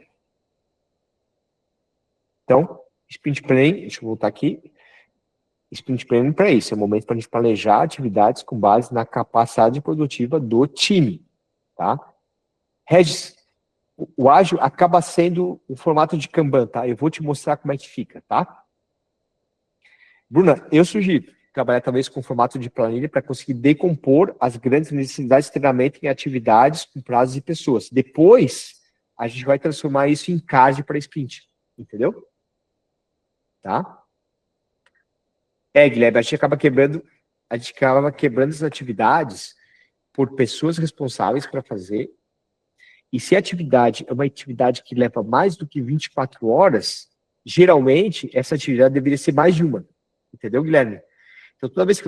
Então, sprint planning, deixa eu voltar aqui. Sprint planning para isso, é o momento para a gente planejar atividades com base na capacidade produtiva do time, tá? Regis, o ágil acaba sendo o formato de Kanban, tá? Eu vou te mostrar como é que fica, tá? Bruna, eu sugiro trabalhar talvez com formato de planilha para conseguir decompor as grandes necessidades de treinamento em atividades com prazos e pessoas. Depois, a gente vai transformar isso em card para sprint, entendeu? Tá? Guilherme, a gente acaba quebrando as atividades por pessoas responsáveis para fazer. E se a atividade é uma atividade que leva mais do que 24 horas, geralmente essa atividade deveria ser mais de uma. Entendeu, Guilherme? Então, toda vez que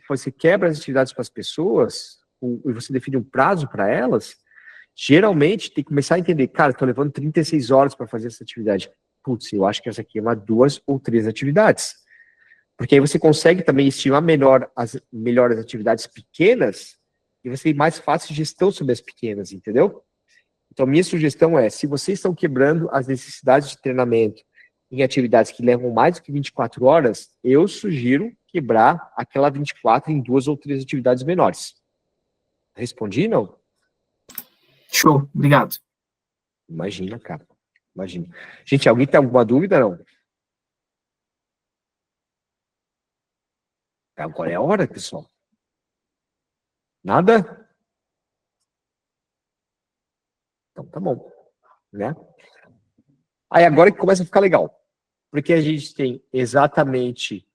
você quebra as atividades para as pessoas, e você define um prazo para elas, geralmente tem que começar a entender, cara, estou levando 36 horas para fazer essa atividade. Putz, eu acho que essa aqui é uma 2 ou 3 atividades. Porque aí você consegue também estimar melhor as atividades pequenas e você tem mais fácil gestão sobre as pequenas, entendeu? Então, minha sugestão é, se vocês estão quebrando as necessidades de treinamento em atividades que levam mais do que 24 horas, eu sugiro quebrar aquela 24 em 2 ou 3 atividades menores. Respondi, não? Show, obrigado. Imagina, cara. Imagina. Gente, alguém tem alguma dúvida, não? Agora é a hora, pessoal. Nada? Então, tá bom. Né? Aí agora que começa a ficar legal. Porque a gente tem exatamente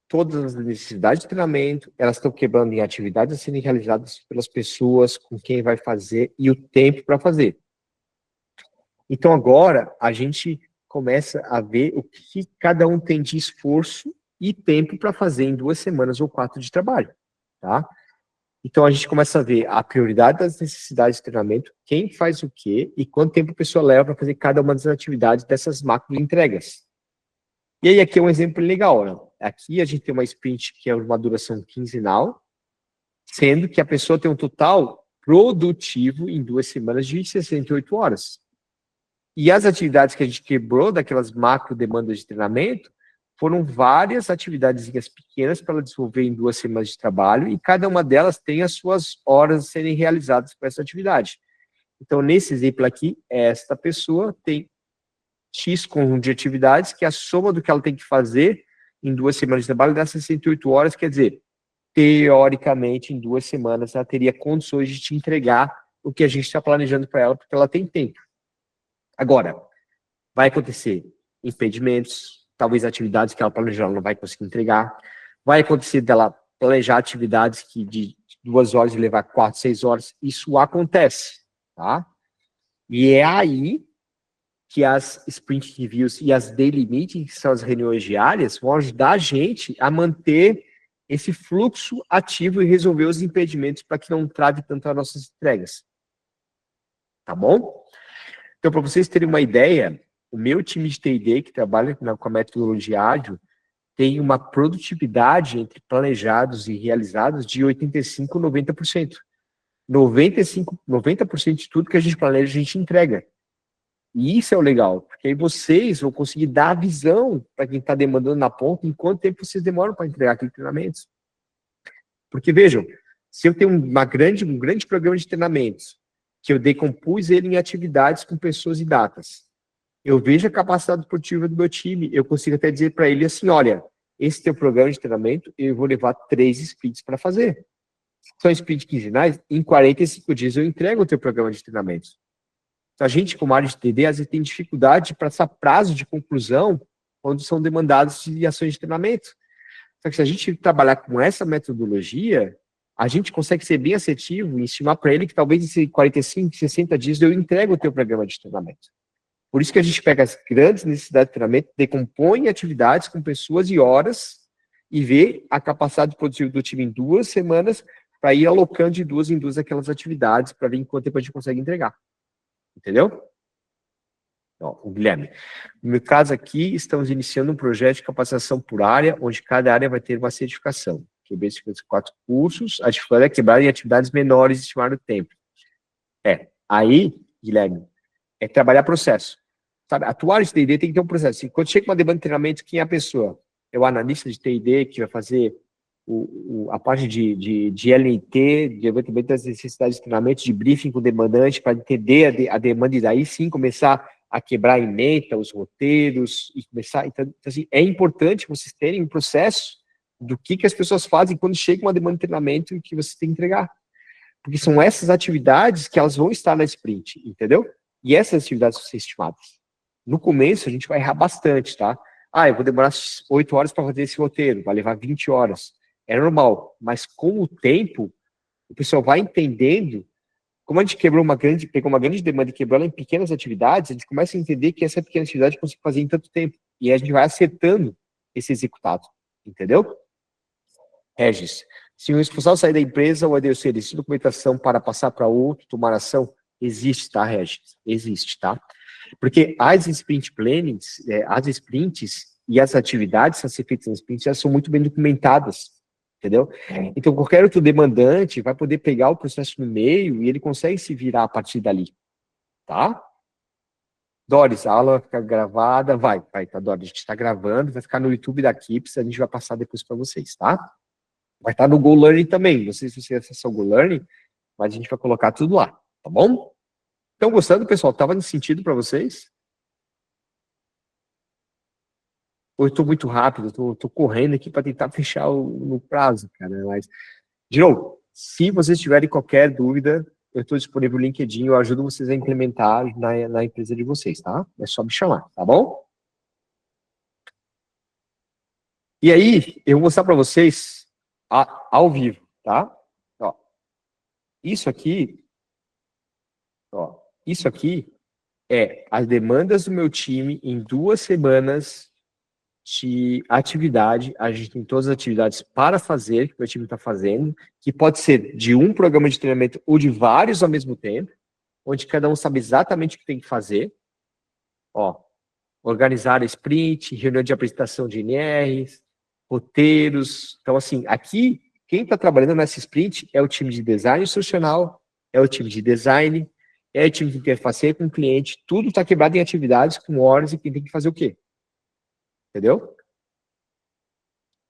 todas as necessidades de treinamento, elas estão quebrando em atividades a serem realizadas pelas pessoas, com quem vai fazer e o tempo para fazer. Então agora a gente começa a ver o que cada um tem de esforço e tempo para fazer em 2 semanas ou 4 de trabalho, tá? Então a gente começa a ver a prioridade das necessidades de treinamento, quem faz o quê e quanto tempo a pessoa leva para fazer cada uma das atividades dessas macro entregas. E aí aqui é um exemplo legal, né? Aqui a gente tem uma sprint que é uma duração quinzenal, sendo que a pessoa tem um total produtivo em 2 semanas de 68 horas. E as atividades que a gente quebrou daquelas macro demandas de treinamento foram várias atividadezinhas pequenas para ela desenvolver em 2 semanas de trabalho e cada uma delas tem as suas horas a serem realizadas para essa atividade. Então, nesse exemplo aqui, esta pessoa tem X conjunto de atividades, que é a soma do que ela tem que fazer em 2 semanas de trabalho dá 68 horas, quer dizer, teoricamente, em 2 semanas, ela teria condições de te entregar o que a gente está planejando para ela, porque ela tem tempo. Agora, vai acontecer impedimentos, talvez atividades que ela planejou ela não vai conseguir entregar, vai acontecer dela planejar atividades que de 2 horas e levar 4, 6 horas, isso acontece, tá? E é aí que as sprint reviews e as daily meetings, que são as reuniões diárias, vão ajudar a gente a manter esse fluxo ativo e resolver os impedimentos para que não trave tanto as nossas entregas. Tá bom? Então, para vocês terem uma ideia, o meu time de T&D, que trabalha com a metodologia ágil, tem uma produtividade entre planejados e realizados de 85% a 90%. 90% de tudo que a gente planeja, a gente entrega. E isso é o legal, porque aí vocês vão conseguir dar a visão para quem está demandando na ponta, em quanto tempo vocês demoram para entregar aqueles treinamentos. Porque, vejam, se eu tenho um grande programa de treinamentos, que eu decompus ele em atividades com pessoas e datas, eu vejo a capacidade produtiva do meu time, eu consigo até dizer para ele assim, olha, esse teu programa de treinamento, eu vou levar 3 sprints para fazer. São sprints quinzenais, em 45 dias eu entrego o teu programa de treinamentos. Então, a gente, como área de T&D, às vezes tem dificuldade de passar prazo de conclusão quando são demandados de ações de treinamento. Só que se a gente trabalhar com essa metodologia, a gente consegue ser bem assertivo e estimar para ele que talvez em 45, 60 dias eu entrego o teu programa de treinamento. Por isso que a gente pega as grandes necessidades de treinamento, decompõe atividades com pessoas e horas e vê a capacidade produtiva do time em 2 semanas para ir alocando de 2 em 2 aquelas atividades para ver em quanto tempo a gente consegue entregar. Entendeu? Ó, o Guilherme. No meu caso aqui, estamos iniciando um projeto de capacitação por área, onde cada área vai ter uma certificação. Quebrei 54 cursos, a dificuldade é quebrar em atividades menores e estimar o tempo. Aí, Guilherme, é trabalhar processo. Sabe, a tua área de T&D tem que ter um processo. Assim, quando chega uma demanda de treinamento, quem é a pessoa? É o analista de T&D que vai fazer a parte de LNT, de levantamento das necessidades de treinamento, de briefing com o demandante, para entender a demanda e daí sim começar a quebrar em meta, os roteiros, e começar. Então, assim, é importante vocês terem um processo do que as pessoas fazem quando chega uma demanda de treinamento e que você tem que entregar. Porque são essas atividades que elas vão estar na sprint, entendeu? E essas atividades vão ser estimadas. No começo, a gente vai errar bastante, tá? Eu vou demorar 8 horas para fazer esse roteiro, vai levar 20 horas. É normal, mas com o tempo, o pessoal vai entendendo, como a gente pegou uma grande demanda e quebrou ela em pequenas atividades, a gente começa a entender que essa pequena atividade consegue fazer em tanto tempo. E a gente vai acertando esse executado, entendeu? Regis, se o responsável sair da empresa, o ADOC existe documentação para passar para outro, tomar ação? Existe, tá, Regis? Existe, tá? Porque as sprint plannings, as sprints e as atividades a ser feitas nas sprints já são muito bem documentadas, entendeu? Então, qualquer outro demandante vai poder pegar o processo no meio e ele consegue se virar a partir dali, tá? Doris, a aula vai ficar gravada, vai, tá, Doris, a gente está gravando, vai ficar no YouTube da Kips, a gente vai passar depois para vocês, tá? Vai estar no Go Learning também, não sei se você acessou o Go Learning, mas a gente vai colocar tudo lá, tá bom? Estão gostando, pessoal? Estava no sentido para vocês? Ou eu estou muito rápido, estou correndo aqui para tentar fechar no prazo, cara, mas... De novo, se vocês tiverem qualquer dúvida, eu estou disponível no LinkedIn, eu ajudo vocês a implementar na empresa de vocês, tá? É só me chamar, tá bom? E aí, eu vou mostrar para vocês ao vivo, tá? Ó, isso aqui é as demandas do meu time em 2 semanas de atividade. A gente tem todas as atividades para fazer, que o meu time está fazendo, que pode ser de um programa de treinamento ou de vários ao mesmo tempo, onde cada um sabe exatamente o que tem que fazer. Ó, organizar a sprint, reunião de apresentação de NRs, roteiros. Então, assim, aqui, quem está trabalhando nessa sprint é o time de design instrucional, é o time de design, é o time de interface com o cliente, tudo está quebrado em atividades com horas e quem tem que fazer o quê? Entendeu?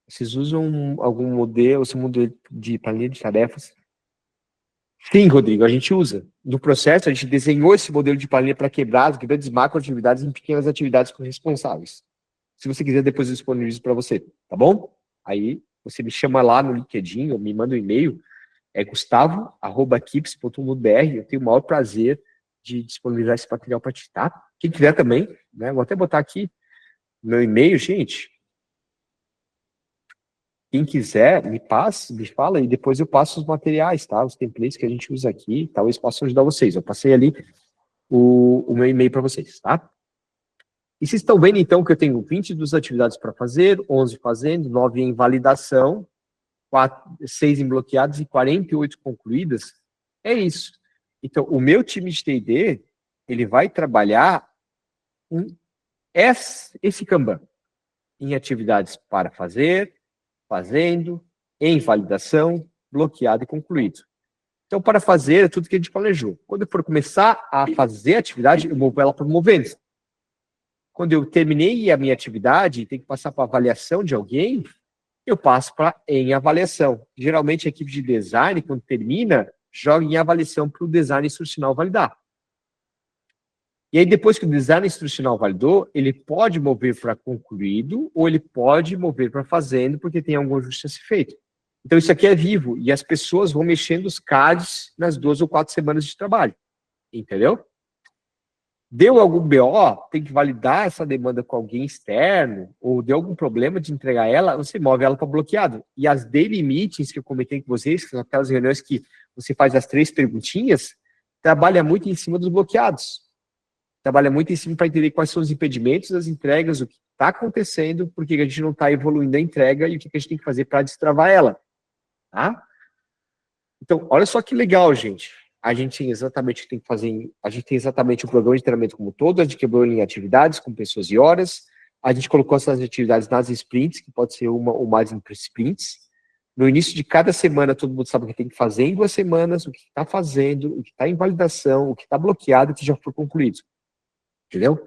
Vocês usam algum modelo de planilha de tarefas? Sim, Rodrigo, a gente usa. No processo, a gente desenhou esse modelo de planilha para quebrar as grandes macroatividades em pequenas atividades corresponsáveis. Se você quiser, depois eu disponibilizo para você, tá bom? Aí, você me chama lá no LinkedIn ou me manda um e-mail, é gustavo@kips.br, eu tenho o maior prazer de disponibilizar esse material para ti, tá? Quem quiser também, né, vou até botar aqui meu e-mail, gente. Quem quiser, me fala e depois eu passo os materiais, tá? Os templates que a gente usa aqui, talvez possa ajudar vocês. Eu passei ali o meu e-mail para vocês, tá? E vocês estão vendo, então, que eu tenho 22 atividades para fazer, 11 fazendo, 9 em validação, 6 em bloqueados e 48 concluídas? É isso. Então, o meu time de T&D ele vai trabalhar esse Kanban em atividades para fazer, fazendo, em validação, bloqueado e concluído. Então, para fazer é tudo que a gente planejou. Quando eu for começar a fazer a atividade, eu movo ela para movendo. Quando eu terminei a minha atividade e tenho que passar para avaliação de alguém, eu passo para em avaliação. Geralmente, a equipe de design, quando termina, joga em avaliação para o design instrucional validar. E aí, depois que o design instrucional validou, ele pode mover para concluído ou ele pode mover para fazendo, porque tem algum ajuste a ser feito. Então, isso aqui é vivo e as pessoas vão mexendo os cards nas 2 ou 4 semanas de trabalho. Entendeu? Deu algum BO, tem que validar essa demanda com alguém externo, ou deu algum problema de entregar ela, você move ela para bloqueado. E as daily meetings que eu comentei com vocês, que são aquelas reuniões que você faz as 3 perguntinhas, trabalha muito em cima dos bloqueados. Trabalha muito em cima para entender quais são os impedimentos das entregas, o que está acontecendo, por que a gente não está evoluindo a entrega e o que a gente tem que fazer para destravar ela. Tá? Então, olha só que legal, gente. A gente tem exatamente o que tem que fazer, a gente tem exatamente o programa de treinamento como todo, a gente quebrou em atividades com pessoas e horas, a gente colocou essas atividades nas sprints, que pode ser uma ou mais em sprints. No início de cada semana, todo mundo sabe o que tem que fazer em 2 semanas, o que está fazendo, o que está em validação, o que está bloqueado, o que já foi concluído. Entendeu?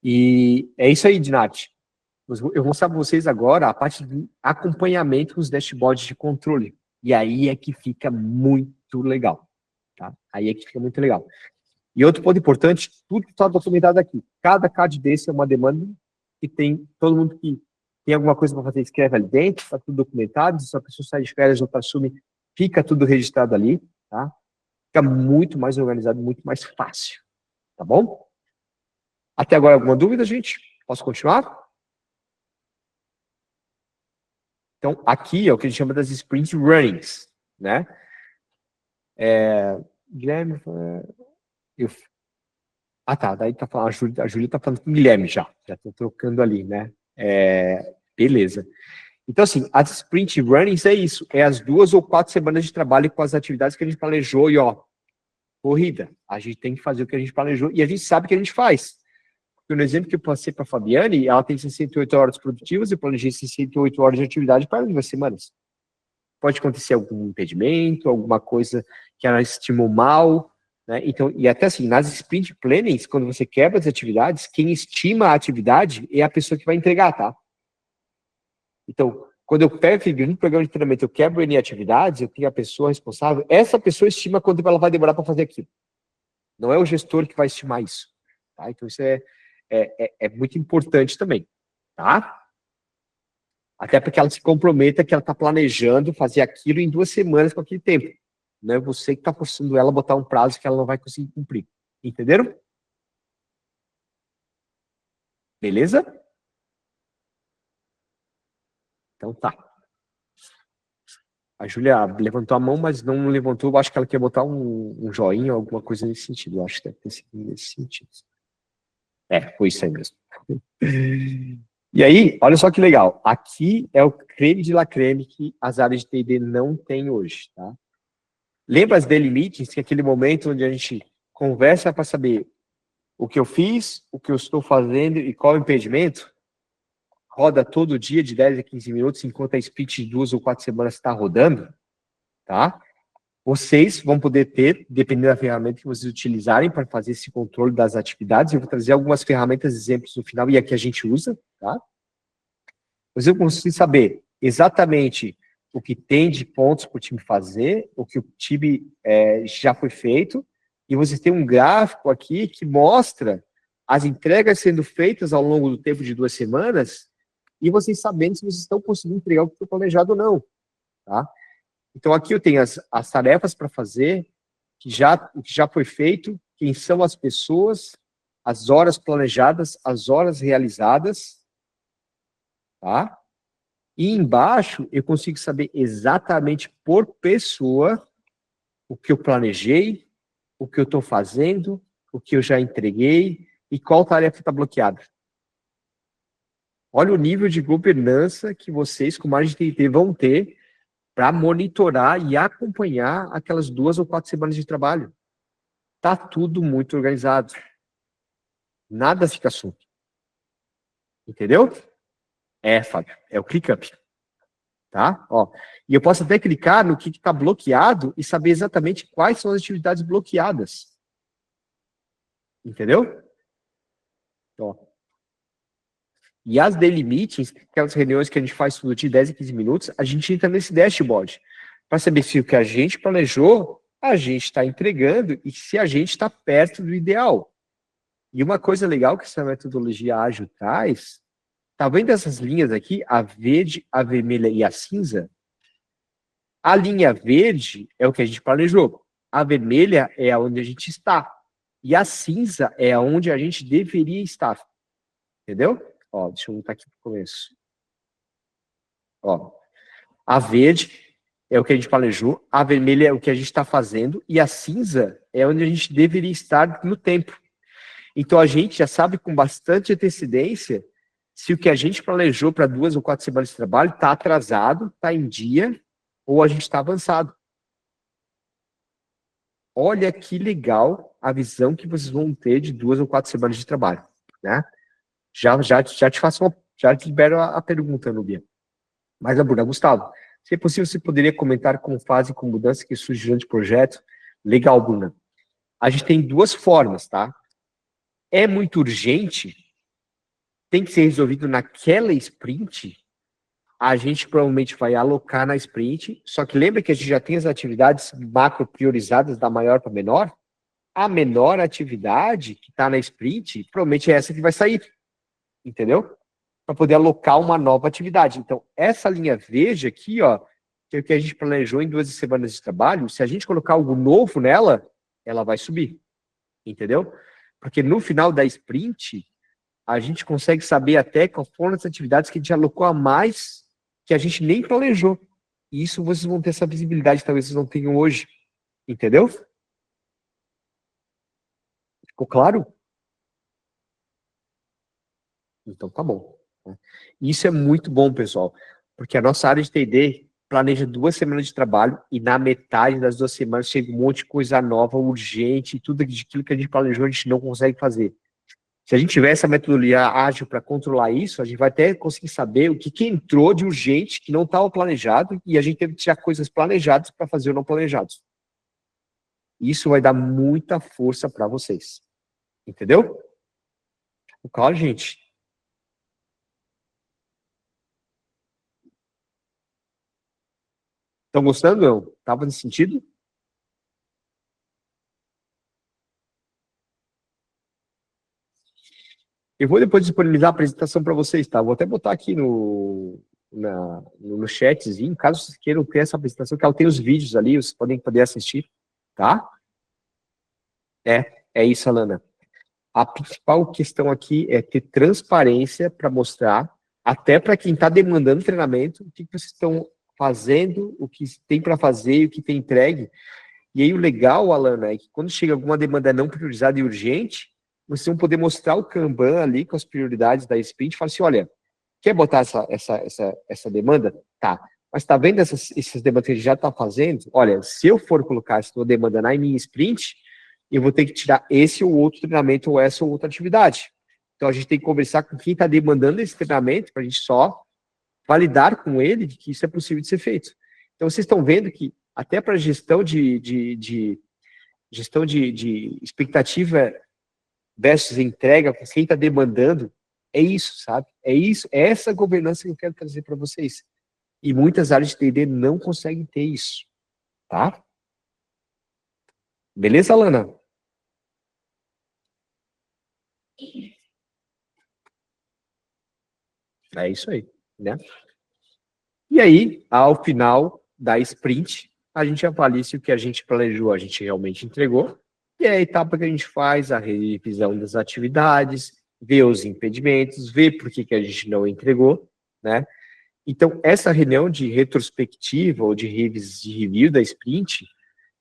E é isso aí, Dinati. Eu vou mostrar para vocês agora a parte de acompanhamento com os dashboards de controle. E aí é que fica muito legal. Tá? Aí é que fica muito legal. E outro ponto importante, tudo está documentado aqui. Cada card desse é uma demanda que tem, todo mundo que tem alguma coisa para fazer, escreve ali dentro, está tudo documentado, se a pessoa sai de férias ou assume, fica tudo registrado ali, tá? Fica muito mais organizado, muito mais fácil. Tá bom? Até agora, alguma dúvida, gente? Posso continuar? Então, aqui é o que a gente chama das sprint runnings, né? Guilherme, tá, daí tá falando, a Júlia tá falando com o Guilherme já tô trocando ali, né? Beleza. Então, assim, as sprint runnings é isso, é as 2 ou 4 semanas de trabalho com as atividades que a gente planejou e, ó, corrida. A gente tem que fazer o que a gente planejou e a gente sabe o que a gente faz. Porque no exemplo que eu passei para a Fabiane, ela tem 68 horas produtivas, eu planejei 68 horas de atividade para 2 semanas. Pode acontecer algum impedimento, alguma coisa que ela estimou mal, né? Então, e até assim, nas sprint plannings, quando você quebra as atividades, quem estima a atividade é a pessoa que vai entregar, tá? Então, quando eu pego um programa de treinamento, eu quebro em atividades, eu tenho a pessoa responsável, essa pessoa estima quanto ela vai demorar para fazer aquilo. Não é o gestor que vai estimar isso. Tá? Então, isso é muito importante também, tá? Até porque ela se comprometa que ela está planejando fazer aquilo em 2 semanas com aquele tempo. Não é você que está forçando ela a botar um prazo que ela não vai conseguir cumprir. Entenderam? Beleza? Então tá. A Júlia levantou a mão, mas não levantou. Eu acho que ela quer botar um joinha, alguma coisa nesse sentido. Eu acho que deve ter sido nesse sentido. Foi isso aí mesmo. E aí, olha só que legal. Aqui é o creme de la creme que as áreas de T&D não têm hoje, tá? Lembra as daily meetings, que é aquele momento onde a gente conversa para saber o que eu fiz, o que eu estou fazendo e qual é o impedimento? Roda todo dia de 10 a 15 minutos, enquanto a sprint de 2 ou 4 semanas está rodando, tá? Vocês vão poder ter, dependendo da ferramenta que vocês utilizarem para fazer esse controle das atividades. Eu vou trazer algumas ferramentas, exemplos no final, e aqui a gente usa, tá? Vocês vão conseguir saber exatamente o que tem de pontos para o time fazer, o que o time já foi feito, e vocês têm um gráfico aqui que mostra as entregas sendo feitas ao longo do tempo de 2 semanas, e vocês sabendo se vocês estão conseguindo entregar o que foi planejado ou não, tá? Então, aqui eu tenho as tarefas para fazer, o que já foi feito, quem são as pessoas, as horas planejadas, as horas realizadas, tá? E embaixo, eu consigo saber exatamente por pessoa o que eu planejei, o que eu estou fazendo, o que eu já entreguei e qual tarefa está bloqueada. Olha o nível de governança que vocês, como área de T&D, vão ter para monitorar e acompanhar aquelas 2 ou 4 semanas de trabalho. tá tudo muito organizado. Nada fica solto. Entendeu? Fábio, é o ClickUp. Tá? Ó, e eu posso até clicar no que está bloqueado e saber exatamente quais são as atividades bloqueadas. Entendeu? Ó. E as daily meetings, aquelas reuniões que a gente faz tudo de 10 a 15 minutos, a gente entra nesse dashboard para saber se o que a gente planejou, a gente está entregando e se a gente está perto do ideal. E uma coisa legal que essa metodologia ágil traz, tá vendo essas linhas aqui, a verde, a vermelha e a cinza? A linha verde é o que a gente planejou, a vermelha é onde a gente está, e a cinza é onde a gente deveria estar. Entendeu? Ó, deixa eu voltar aqui pro começo. Ó, a verde é o que a gente planejou, a vermelha é o que a gente está fazendo, e a cinza é onde a gente deveria estar no tempo. Então, a gente já sabe com bastante antecedência se o que a gente planejou para 2 ou 4 semanas de trabalho está atrasado, está em dia, ou a gente está avançado. Olha que legal a visão que vocês vão ter de 2 ou 4 semanas de trabalho, né? Já te faço já te libero a pergunta, Nubia. Mas, Bruna, Gustavo, se é possível, você poderia comentar como fazem com mudança que surge durante o projeto? Legal, Bruna. A gente tem 2 formas, tá? É muito urgente, tem que ser resolvido naquela sprint, a gente provavelmente vai alocar na sprint, só que lembra que a gente já tem as atividades macro priorizadas da maior para menor? A menor atividade que está na sprint, provavelmente é essa que vai sair, entendeu? Para poder alocar uma nova atividade. Então, essa linha verde aqui, ó, que é o que a gente planejou em 2 semanas de trabalho, se a gente colocar algo novo nela, ela vai subir, entendeu? Porque no final da sprint, a gente consegue saber até quais foram as atividades que a gente alocou a mais que a gente nem planejou. E isso vocês vão ter essa visibilidade, talvez vocês não tenham hoje. Entendeu? Ficou claro? Então tá bom. Isso é muito bom, pessoal, porque a nossa área de T&D planeja 2 semanas de trabalho e na metade das 2 semanas chega um monte de coisa nova, urgente, e tudo aquilo que a gente planejou a gente não consegue fazer. Se a gente tiver essa metodologia ágil para controlar isso, a gente vai até conseguir saber o que entrou de urgente, que não estava planejado, e a gente teve que tirar coisas planejadas para fazer o não planejados. Isso vai dar muita força para vocês. Entendeu? Claro, gente. Estão gostando? Eu estava nesse sentido? Eu vou depois disponibilizar a apresentação para vocês, tá? Vou até botar aqui no chatzinho, caso vocês queiram ter essa apresentação, que ela tem os vídeos ali, vocês podem poder assistir, tá? É isso, Alana. A principal questão aqui é ter transparência para mostrar, até para quem está demandando treinamento, o que vocês estão fazendo, o que tem para fazer, o que tem entregue. E aí o legal, Alana, é que quando chega alguma demanda não priorizada e urgente, vocês vão poder mostrar o Kanban ali com as prioridades da sprint e falar assim, olha, quer botar essa demanda? Tá. Mas tá vendo essas demandas que a gente já está fazendo? Olha, se eu for colocar essa demanda na minha sprint, eu vou ter que tirar esse ou outro treinamento ou essa ou outra atividade. Então a gente tem que conversar com quem está demandando esse treinamento para a gente só validar com ele de que isso é possível de ser feito. Então vocês estão vendo que até para gestão de expectativa versus entrega, com quem está demandando, é isso, sabe? É isso, é essa governança que eu quero trazer para vocês. E muitas áreas de T&D não conseguem ter isso, tá? Beleza, Alana? É isso aí, né? E aí, ao final da sprint, a gente avalia se o que a gente planejou, a gente realmente entregou. E é a etapa que a gente faz a revisão das atividades, vê os impedimentos, vê por que a gente não entregou, né? Então, essa reunião de retrospectiva ou de review da sprint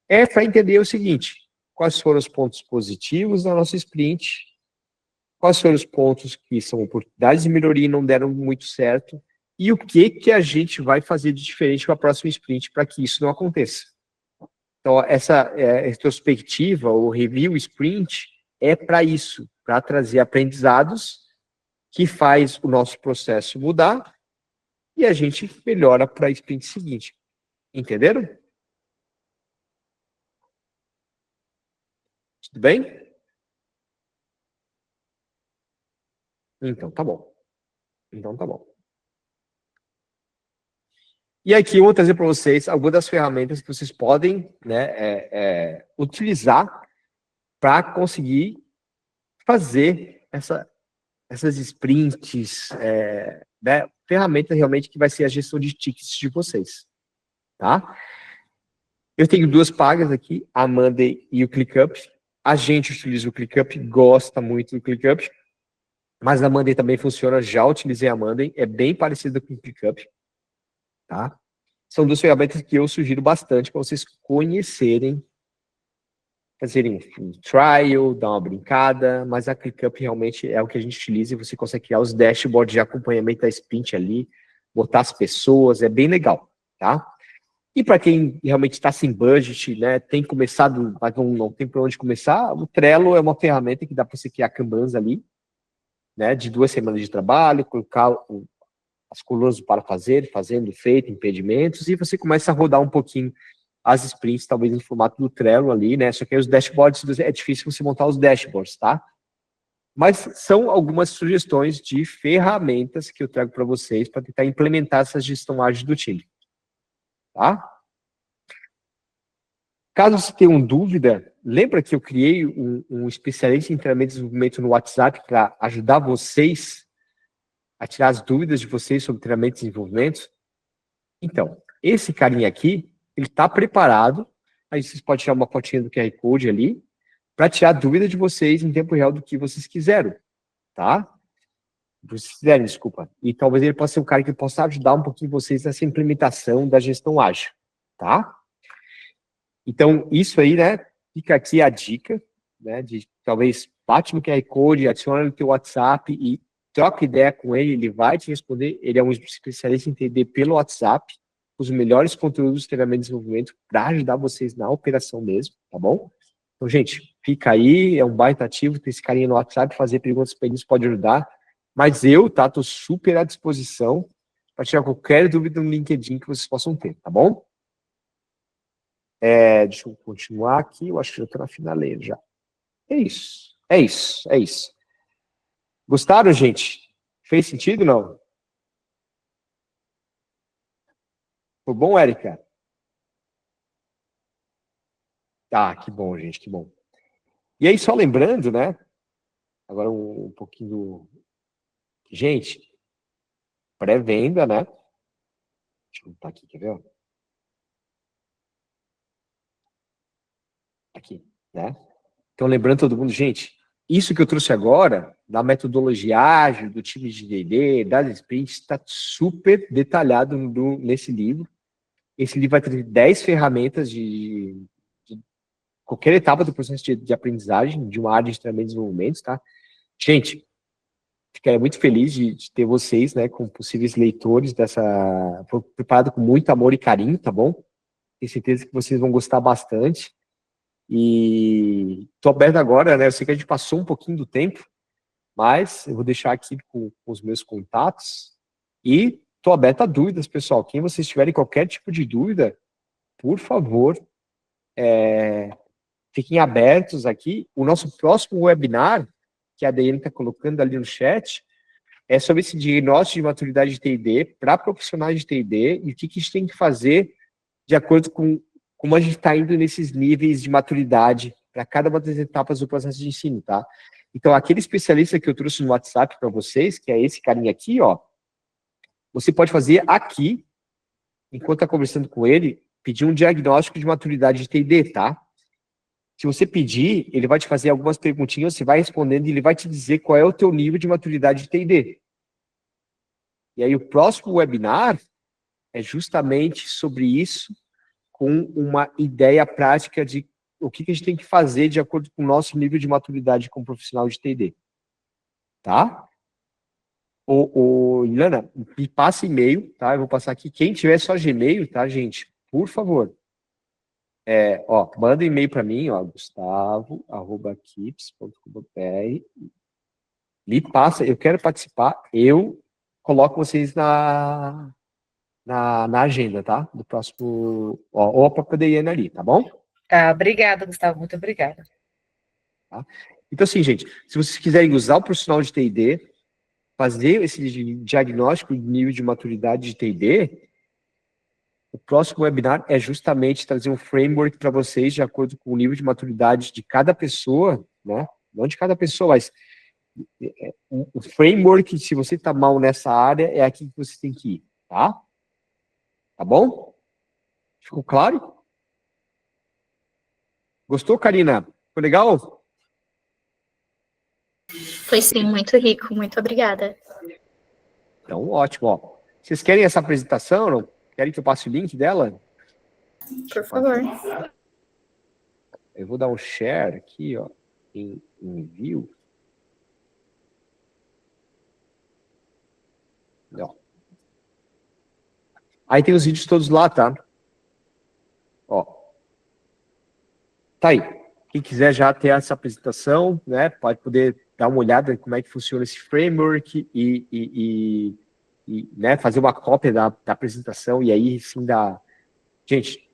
é para entender o seguinte: quais foram os pontos positivos da nossa sprint, quais foram os pontos que são oportunidades de melhoria e não deram muito certo, e o que a gente vai fazer de diferente para a próxima sprint para que isso não aconteça. Então, essa retrospectiva, ou review sprint, é para isso, para trazer aprendizados que faz o nosso processo mudar e a gente melhora para a sprint seguinte. Entenderam? Tudo bem? Então, tá bom. Então, tá bom. E aqui eu vou trazer para vocês algumas das ferramentas que vocês podem, né, utilizar para conseguir fazer essas sprints, né, ferramenta realmente que vai ser a gestão de tickets de vocês, tá? Eu tenho duas pagas aqui, a Monday e o ClickUp. A gente utiliza o ClickUp, gosta muito do ClickUp, mas a Monday também funciona, já utilizei a Monday, é bem parecida com o ClickUp, tá? São duas ferramentas que eu sugiro bastante para vocês conhecerem, fazerem um trial, dar uma brincada, mas a ClickUp realmente é o que a gente utiliza e você consegue criar os dashboards de acompanhamento da sprint ali, botar as pessoas, é bem legal, tá? E para quem realmente está sem budget, né, tem começado, mas não tem por onde começar, o Trello é uma ferramenta que dá para você criar Kanbans ali, né, de 2 semanas de trabalho, colocar as colunas para fazer, fazendo, feito, impedimentos, e você começa a rodar um pouquinho as sprints, talvez em formato do Trello ali, né, só que aí os dashboards, é difícil você montar os dashboards, tá? Mas são algumas sugestões de ferramentas que eu trago para vocês para tentar implementar essa gestão ágil do time. Tá? Caso você tenha dúvida, lembra que eu criei um especialista em treinamento e desenvolvimento no WhatsApp para ajudar vocês a tirar as dúvidas de vocês sobre treinamento e desenvolvimento? Então, esse carinha aqui, ele está preparado, aí vocês podem tirar uma fotinha do QR Code ali, para tirar a dúvida de vocês em tempo real do que vocês quiseram, tá? Vocês quiserem, desculpa. E talvez ele possa ser um cara que possa ajudar um pouquinho vocês nessa implementação da gestão ágil, tá? Então, isso aí, né, fica aqui a dica, né, de talvez bate no QR Code, adiciona no teu WhatsApp e troca ideia com ele, ele vai te responder, ele é um especialista em TD pelo WhatsApp, os melhores conteúdos de treinamento e desenvolvimento para ajudar vocês na operação mesmo, tá bom? Então, gente, fica aí, é um baita ativo, tem esse carinha no WhatsApp, fazer perguntas para eles pode ajudar, mas eu, tá, tô super à disposição para tirar qualquer dúvida no LinkedIn que vocês possam ter, tá bom? Deixa eu continuar aqui, eu acho que eu estou na finaleira já. É isso. Gostaram, gente? Fez sentido, não? Foi bom, Érica? Tá, que bom, gente, que bom. E aí, só lembrando, né? Agora um pouquinho do... Gente, pré-venda, né? Deixa eu botar aqui, quer ver? Aqui, né? Então, lembrando todo mundo, gente, isso que eu trouxe agora, da metodologia ágil, do time de D&D, das sprints, está super detalhado nesse livro. Esse livro vai ter 10 ferramentas de qualquer etapa do processo de aprendizagem, de uma área de treinamento e desenvolvimento, tá? Gente, ficaria muito feliz de ter vocês, né, como possíveis leitores preparado com muito amor e carinho, tá bom? Tenho certeza que vocês vão gostar bastante. E tô aberto agora, né? Eu sei que a gente passou um pouquinho do tempo, mas eu vou deixar aqui com os meus contatos e tô aberto a dúvidas, pessoal. Quem vocês tiverem qualquer tipo de dúvida, por favor, fiquem abertos aqui. O nosso próximo webinar, que a Daiane está colocando ali no chat, é sobre esse diagnóstico de maturidade de TD para profissionais de TD e o que a gente tem que fazer de acordo com como a gente está indo nesses níveis de maturidade para cada uma das etapas do processo de ensino, tá? Então, aquele especialista que eu trouxe no WhatsApp para vocês, que é esse carinha aqui, ó, você pode fazer aqui, enquanto está conversando com ele, pedir um diagnóstico de maturidade de TD, tá? Se você pedir, ele vai te fazer algumas perguntinhas, você vai respondendo e ele vai te dizer qual é o teu nível de maturidade de TD. E aí, o próximo webinar é justamente sobre isso, com uma ideia prática de o que a gente tem que fazer de acordo com o nosso nível de maturidade como profissional de TD. Tá? Ilana, me passa e-mail, tá? Eu vou passar aqui. Quem tiver só Gmail, tá, gente? Por favor. Manda um e-mail para mim, gustavo@kips.com.br. Me passa, eu quero participar, eu coloco vocês na agenda, tá? Do próximo, ou a própria Daiane ali, tá bom? Tá, obrigada, Gustavo, muito obrigada. Tá? Então, assim, gente, se vocês quiserem usar o profissional de T&D, fazer esse diagnóstico de nível de maturidade de T&D, o próximo webinar é justamente trazer um framework para vocês de acordo com o nível de maturidade de cada pessoa, né? Não de cada pessoa, mas o framework, se você está mal nessa área, é aqui que você tem que ir, tá? Tá bom? Ficou claro? Gostou, Karina? Ficou legal? Foi sim, muito rico, muito obrigada. Então, ótimo, ó. Vocês querem essa apresentação, não? Querem que eu passe o link dela? Por favor. Eu vou dar um share aqui, ó, em view. Ó. Aí tem os vídeos todos lá, tá? Ó. Tá aí. Quem quiser já ter essa apresentação, né, pode poder dar uma olhada em como é que funciona esse framework e né, fazer uma cópia da apresentação e aí sim dá. Gente,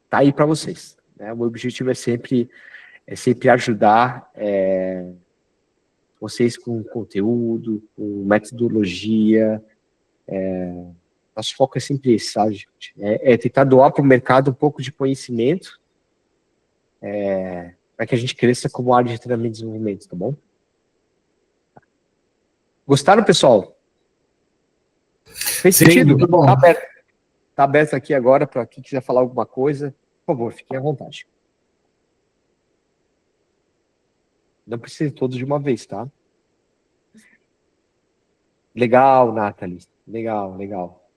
tá aí para vocês. Né? O meu objetivo é sempre ajudar vocês com conteúdo, com metodologia. Nosso foco é sempre esse, sabe, gente? É tentar doar para o mercado um pouco de conhecimento para que a gente cresça como área de treinamento e desenvolvimento, tá bom? Gostaram, pessoal? Fez Sim, sentido? muito bom. Tá aberto aqui agora para quem quiser falar alguma coisa. Por favor, fiquem à vontade. Não precisa de todos de uma vez, tá? Legal, Nathalie. Legal, legal.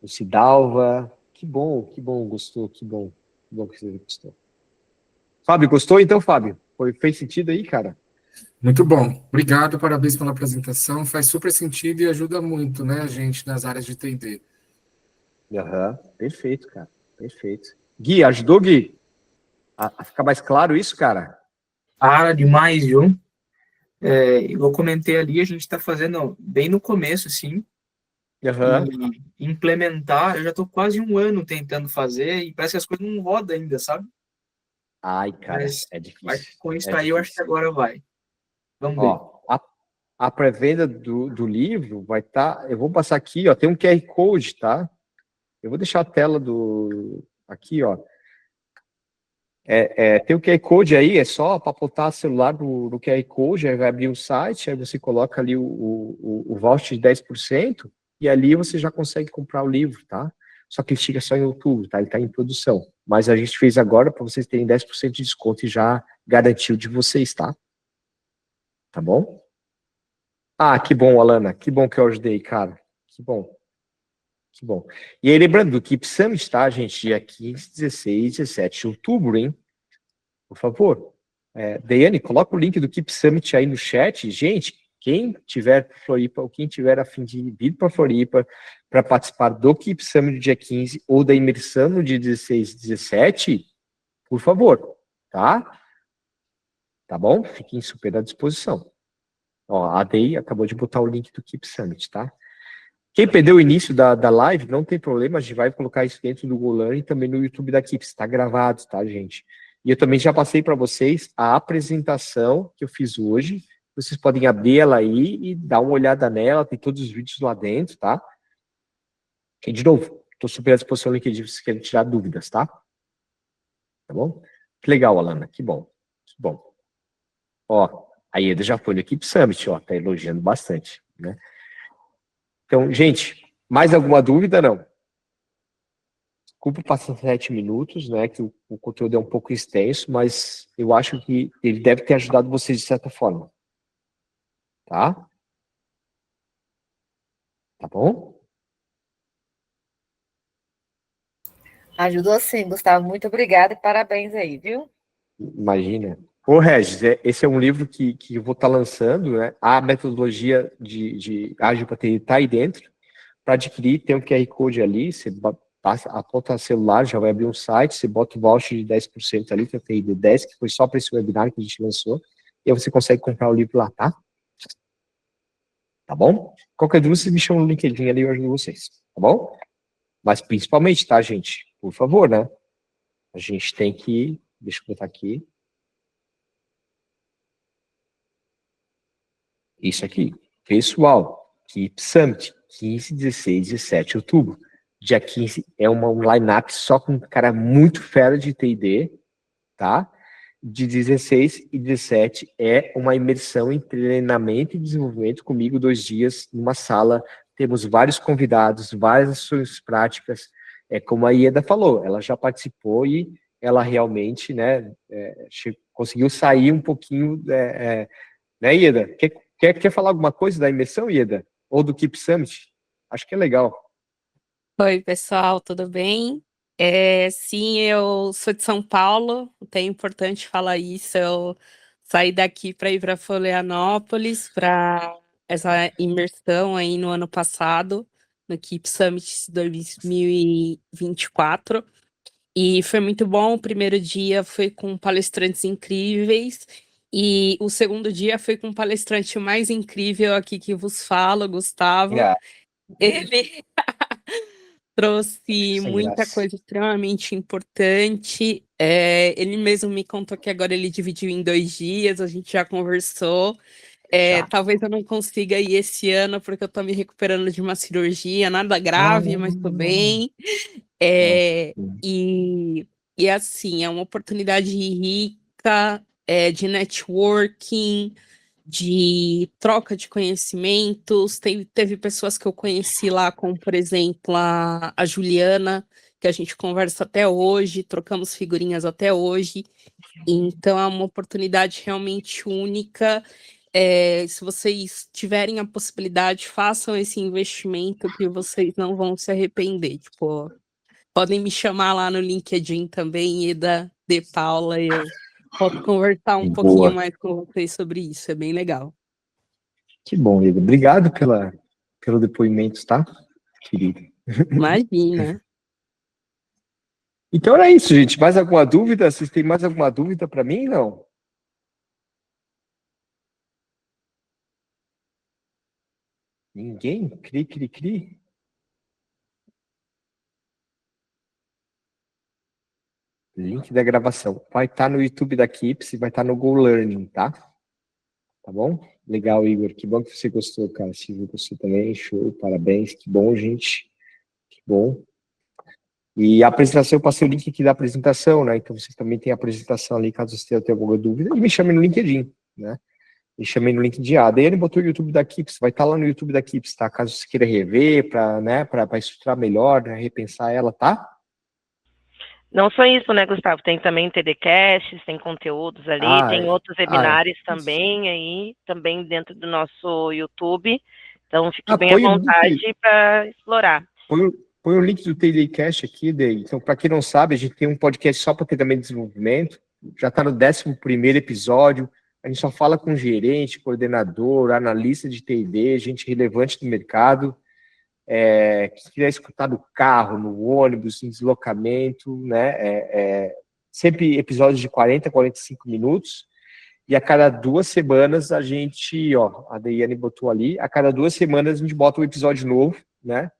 O Cidalva. Que bom, gostou, que bom. Que bom que você gostou. Fábio, gostou então, Fábio? Fez sentido aí, cara? Muito bom. Obrigado, parabéns pela apresentação. Faz super sentido e ajuda muito, né, a gente, nas áreas de T&D. Aham, perfeito, cara. Perfeito. Gui, ajudou, Gui? A ficar mais claro isso, cara? Ah, demais, viu? Eu comentei ali, a gente está fazendo bem no começo, sim, Aham. e implementar, eu já estou quase um ano tentando fazer e parece que as coisas não rodam ainda, sabe? Ai, cara, Mas é difícil. Mas com isso É aí, eu acho que difícil. agora vai. Vamos ver. Ó, a pré-venda do livro vai estar. Eu vou passar aqui, ó. Tem um QR Code, tá? Eu vou deixar a tela aqui, ó. Tem o QR Code aí, é só para apontar o celular no QR Code, aí vai abrir o site, aí você coloca ali o voucher de 10%, e ali você já consegue comprar o livro, tá? Só que ele chega só em outubro, tá? Ele tá em produção. Mas a gente fez agora para vocês terem 10% de desconto e já garantiu de vocês, tá? Tá bom? Ah, que bom, Alana. Que bom que eu ajudei, cara. Que bom. Que bom. E aí, lembrando do Keep Summit, tá, gente? Dia 15, 16, 17 de outubro, hein? Por favor. Daiane, coloca o link do Keep Summit aí no chat. Gente, quem tiver Floripa, ou quem tiver a fim de vir para Floripa para participar do Keep Summit no dia 15 ou da imersão no dia 16 e 17, por favor, tá? Tá bom? Fiquem super à disposição. Ó, a Dei acabou de botar o link do Keep Summit, tá? Quem perdeu o início da live, não tem problema, a gente vai colocar isso dentro do Google Learning e também no YouTube da Keep, está gravado, tá, gente? E eu também já passei para vocês a apresentação que eu fiz hoje, vocês podem abrir ela aí e dar uma olhada nela, tem todos os vídeos lá dentro, tá? E, de novo, estou super à disposição no LinkedIn se vocês querem tirar dúvidas, tá? Tá bom? Que legal, Alana, que bom, que bom. Ó, a Ieda já foi no Keep Summit, ó, tá elogiando bastante, né? Então, gente, mais alguma dúvida, não? Desculpa passar 7 minutos, né, que o conteúdo é um pouco extenso, mas eu acho que ele deve ter ajudado vocês de certa forma. Tá? Tá bom? Ajudou sim, Gustavo. Muito obrigada e parabéns aí, viu? Imagina. Ô, Regis, esse é um livro que eu vou estar lançando, né? A metodologia de ágil para TI está aí dentro. Para adquirir, tem um QR Code ali, você aponta celular, já vai abrir um site, você bota o voucher de 10% ali, que é o TID 10, que foi só para esse webinar que a gente lançou, e aí você consegue comprar o livro lá, tá? Tá bom? Qualquer dúvida, vocês me chamam no LinkedIn ali, eu ajudo vocês, tá bom? Mas principalmente, tá, gente? Por favor, né? A gente tem que, deixa eu botar aqui, isso aqui, pessoal, Keep Summit, 15, 16, 17 de outubro. Dia 15 é um line-up só com um cara muito fera de T&D, tá? De 16 e 17 é uma imersão em treinamento e desenvolvimento comigo 2 dias numa sala. Temos vários convidados, várias ações práticas. Como a Ieda falou, ela já participou e ela realmente, né, conseguiu sair um pouquinho, né, Ieda? Quer falar alguma coisa da imersão, Ieda? Ou do Keep Summit? Acho que é legal. Oi, pessoal, tudo bem? Sim, eu sou de São Paulo, até é importante falar isso. Eu saí daqui para ir para Florianópolis para essa imersão aí no ano passado, no Keep Summit 2024. E foi muito bom. O primeiro dia foi com palestrantes incríveis, e o segundo dia foi com o palestrante mais incrível aqui que vos falo, Gustavo. Ele trouxe Sem muita graça. coisa extremamente importante. Ele mesmo me contou que agora ele dividiu em 2 dias, a gente já conversou. Já. Talvez eu não consiga ir esse ano, porque eu tô me recuperando de uma cirurgia, nada grave, mas tô bem. E, e assim, é uma oportunidade rica, de networking, de troca de conhecimentos. Teve pessoas que eu conheci lá, como, por exemplo, a Juliana, que a gente conversa até hoje, trocamos figurinhas até hoje. Então, é uma oportunidade realmente única. Se vocês tiverem a possibilidade, façam esse investimento que vocês não vão se arrepender. Tipo, podem me chamar lá no LinkedIn também, Eda de Paula, eu posso conversar um pouquinho Boa. mais com vocês sobre isso, é bem legal. Que bom, Ieda. Obrigado pelo depoimento, tá, querido? Imagina. Então era isso, gente. Mais alguma dúvida? Vocês têm mais alguma dúvida para mim? Não? Ninguém? Cri, cri, cri. Link da gravação. Vai estar no YouTube da Kips e vai estar no Go Learning, tá? Tá bom? Legal, Igor. Que bom que você gostou, cara. Silvio gostou também. Show, parabéns. Que bom, gente. Que bom. E a apresentação, eu passei o link aqui da apresentação, né? Então vocês também têm a apresentação ali, caso você tenha alguma dúvida. E me chamem no LinkedIn, né? Me chamei no LinkedIn. A Daiane botou o YouTube da Kips, vai estar lá no YouTube da Kips, tá? Caso você queira rever, para estruturar melhor, né? Repensar ela, tá? Não só isso, né, Gustavo? Tem também TDcasts, tem conteúdos ali, tem outros webinários também aí, também dentro do nosso YouTube. Então, fique bem à vontade para explorar. Põe o link do TDcast aqui, Dei. Então, para quem não sabe, a gente tem um podcast só para treinamento e desenvolvimento. Já está no 11º episódio. A gente só fala com gerente, coordenador, analista de T&D, gente relevante do mercado. Que quiser escutar no carro, no ônibus, em deslocamento, né? Sempre episódios de 40, 45 minutos. E a cada 2 semanas a gente, a Daiane botou ali, a cada 2 semanas a gente bota um episódio novo, né?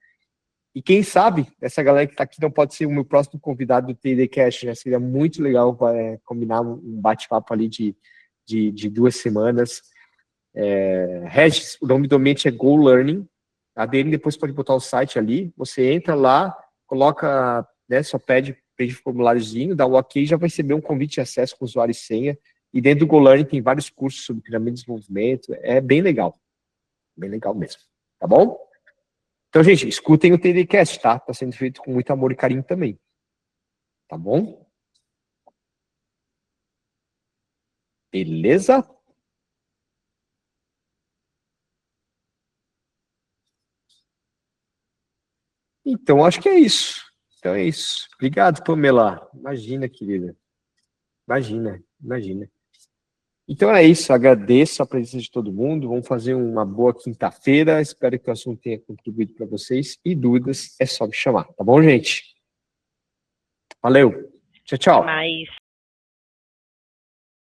E quem sabe, essa galera que está aqui não pode ser o meu próximo convidado do TDcast, né? Seria muito legal combinar um bate-papo ali de 2 semanas. Regis, o nome do ambiente é Go Learning. A Daiane depois pode botar o site ali. Você entra lá, coloca, né? Só pede o formuláriozinho, dá o ok, já vai receber um convite de acesso com usuário e senha. E dentro do Go Learning tem vários cursos sobre treinamento e desenvolvimento. É bem legal. Bem legal mesmo. Tá bom? Então, gente, escutem o TDcast, tá? Tá sendo feito com muito amor e carinho também. Tá bom? Beleza? Então, acho que é isso. Então, é isso. Obrigado, Pamela. Imagina, querida. Imagina. Então, é isso. Agradeço a presença de todo mundo. Vamos fazer uma boa quinta-feira. Espero que o assunto tenha contribuído para vocês. E dúvidas, é só me chamar. Tá bom, gente? Valeu. Tchau, tchau. Até mais.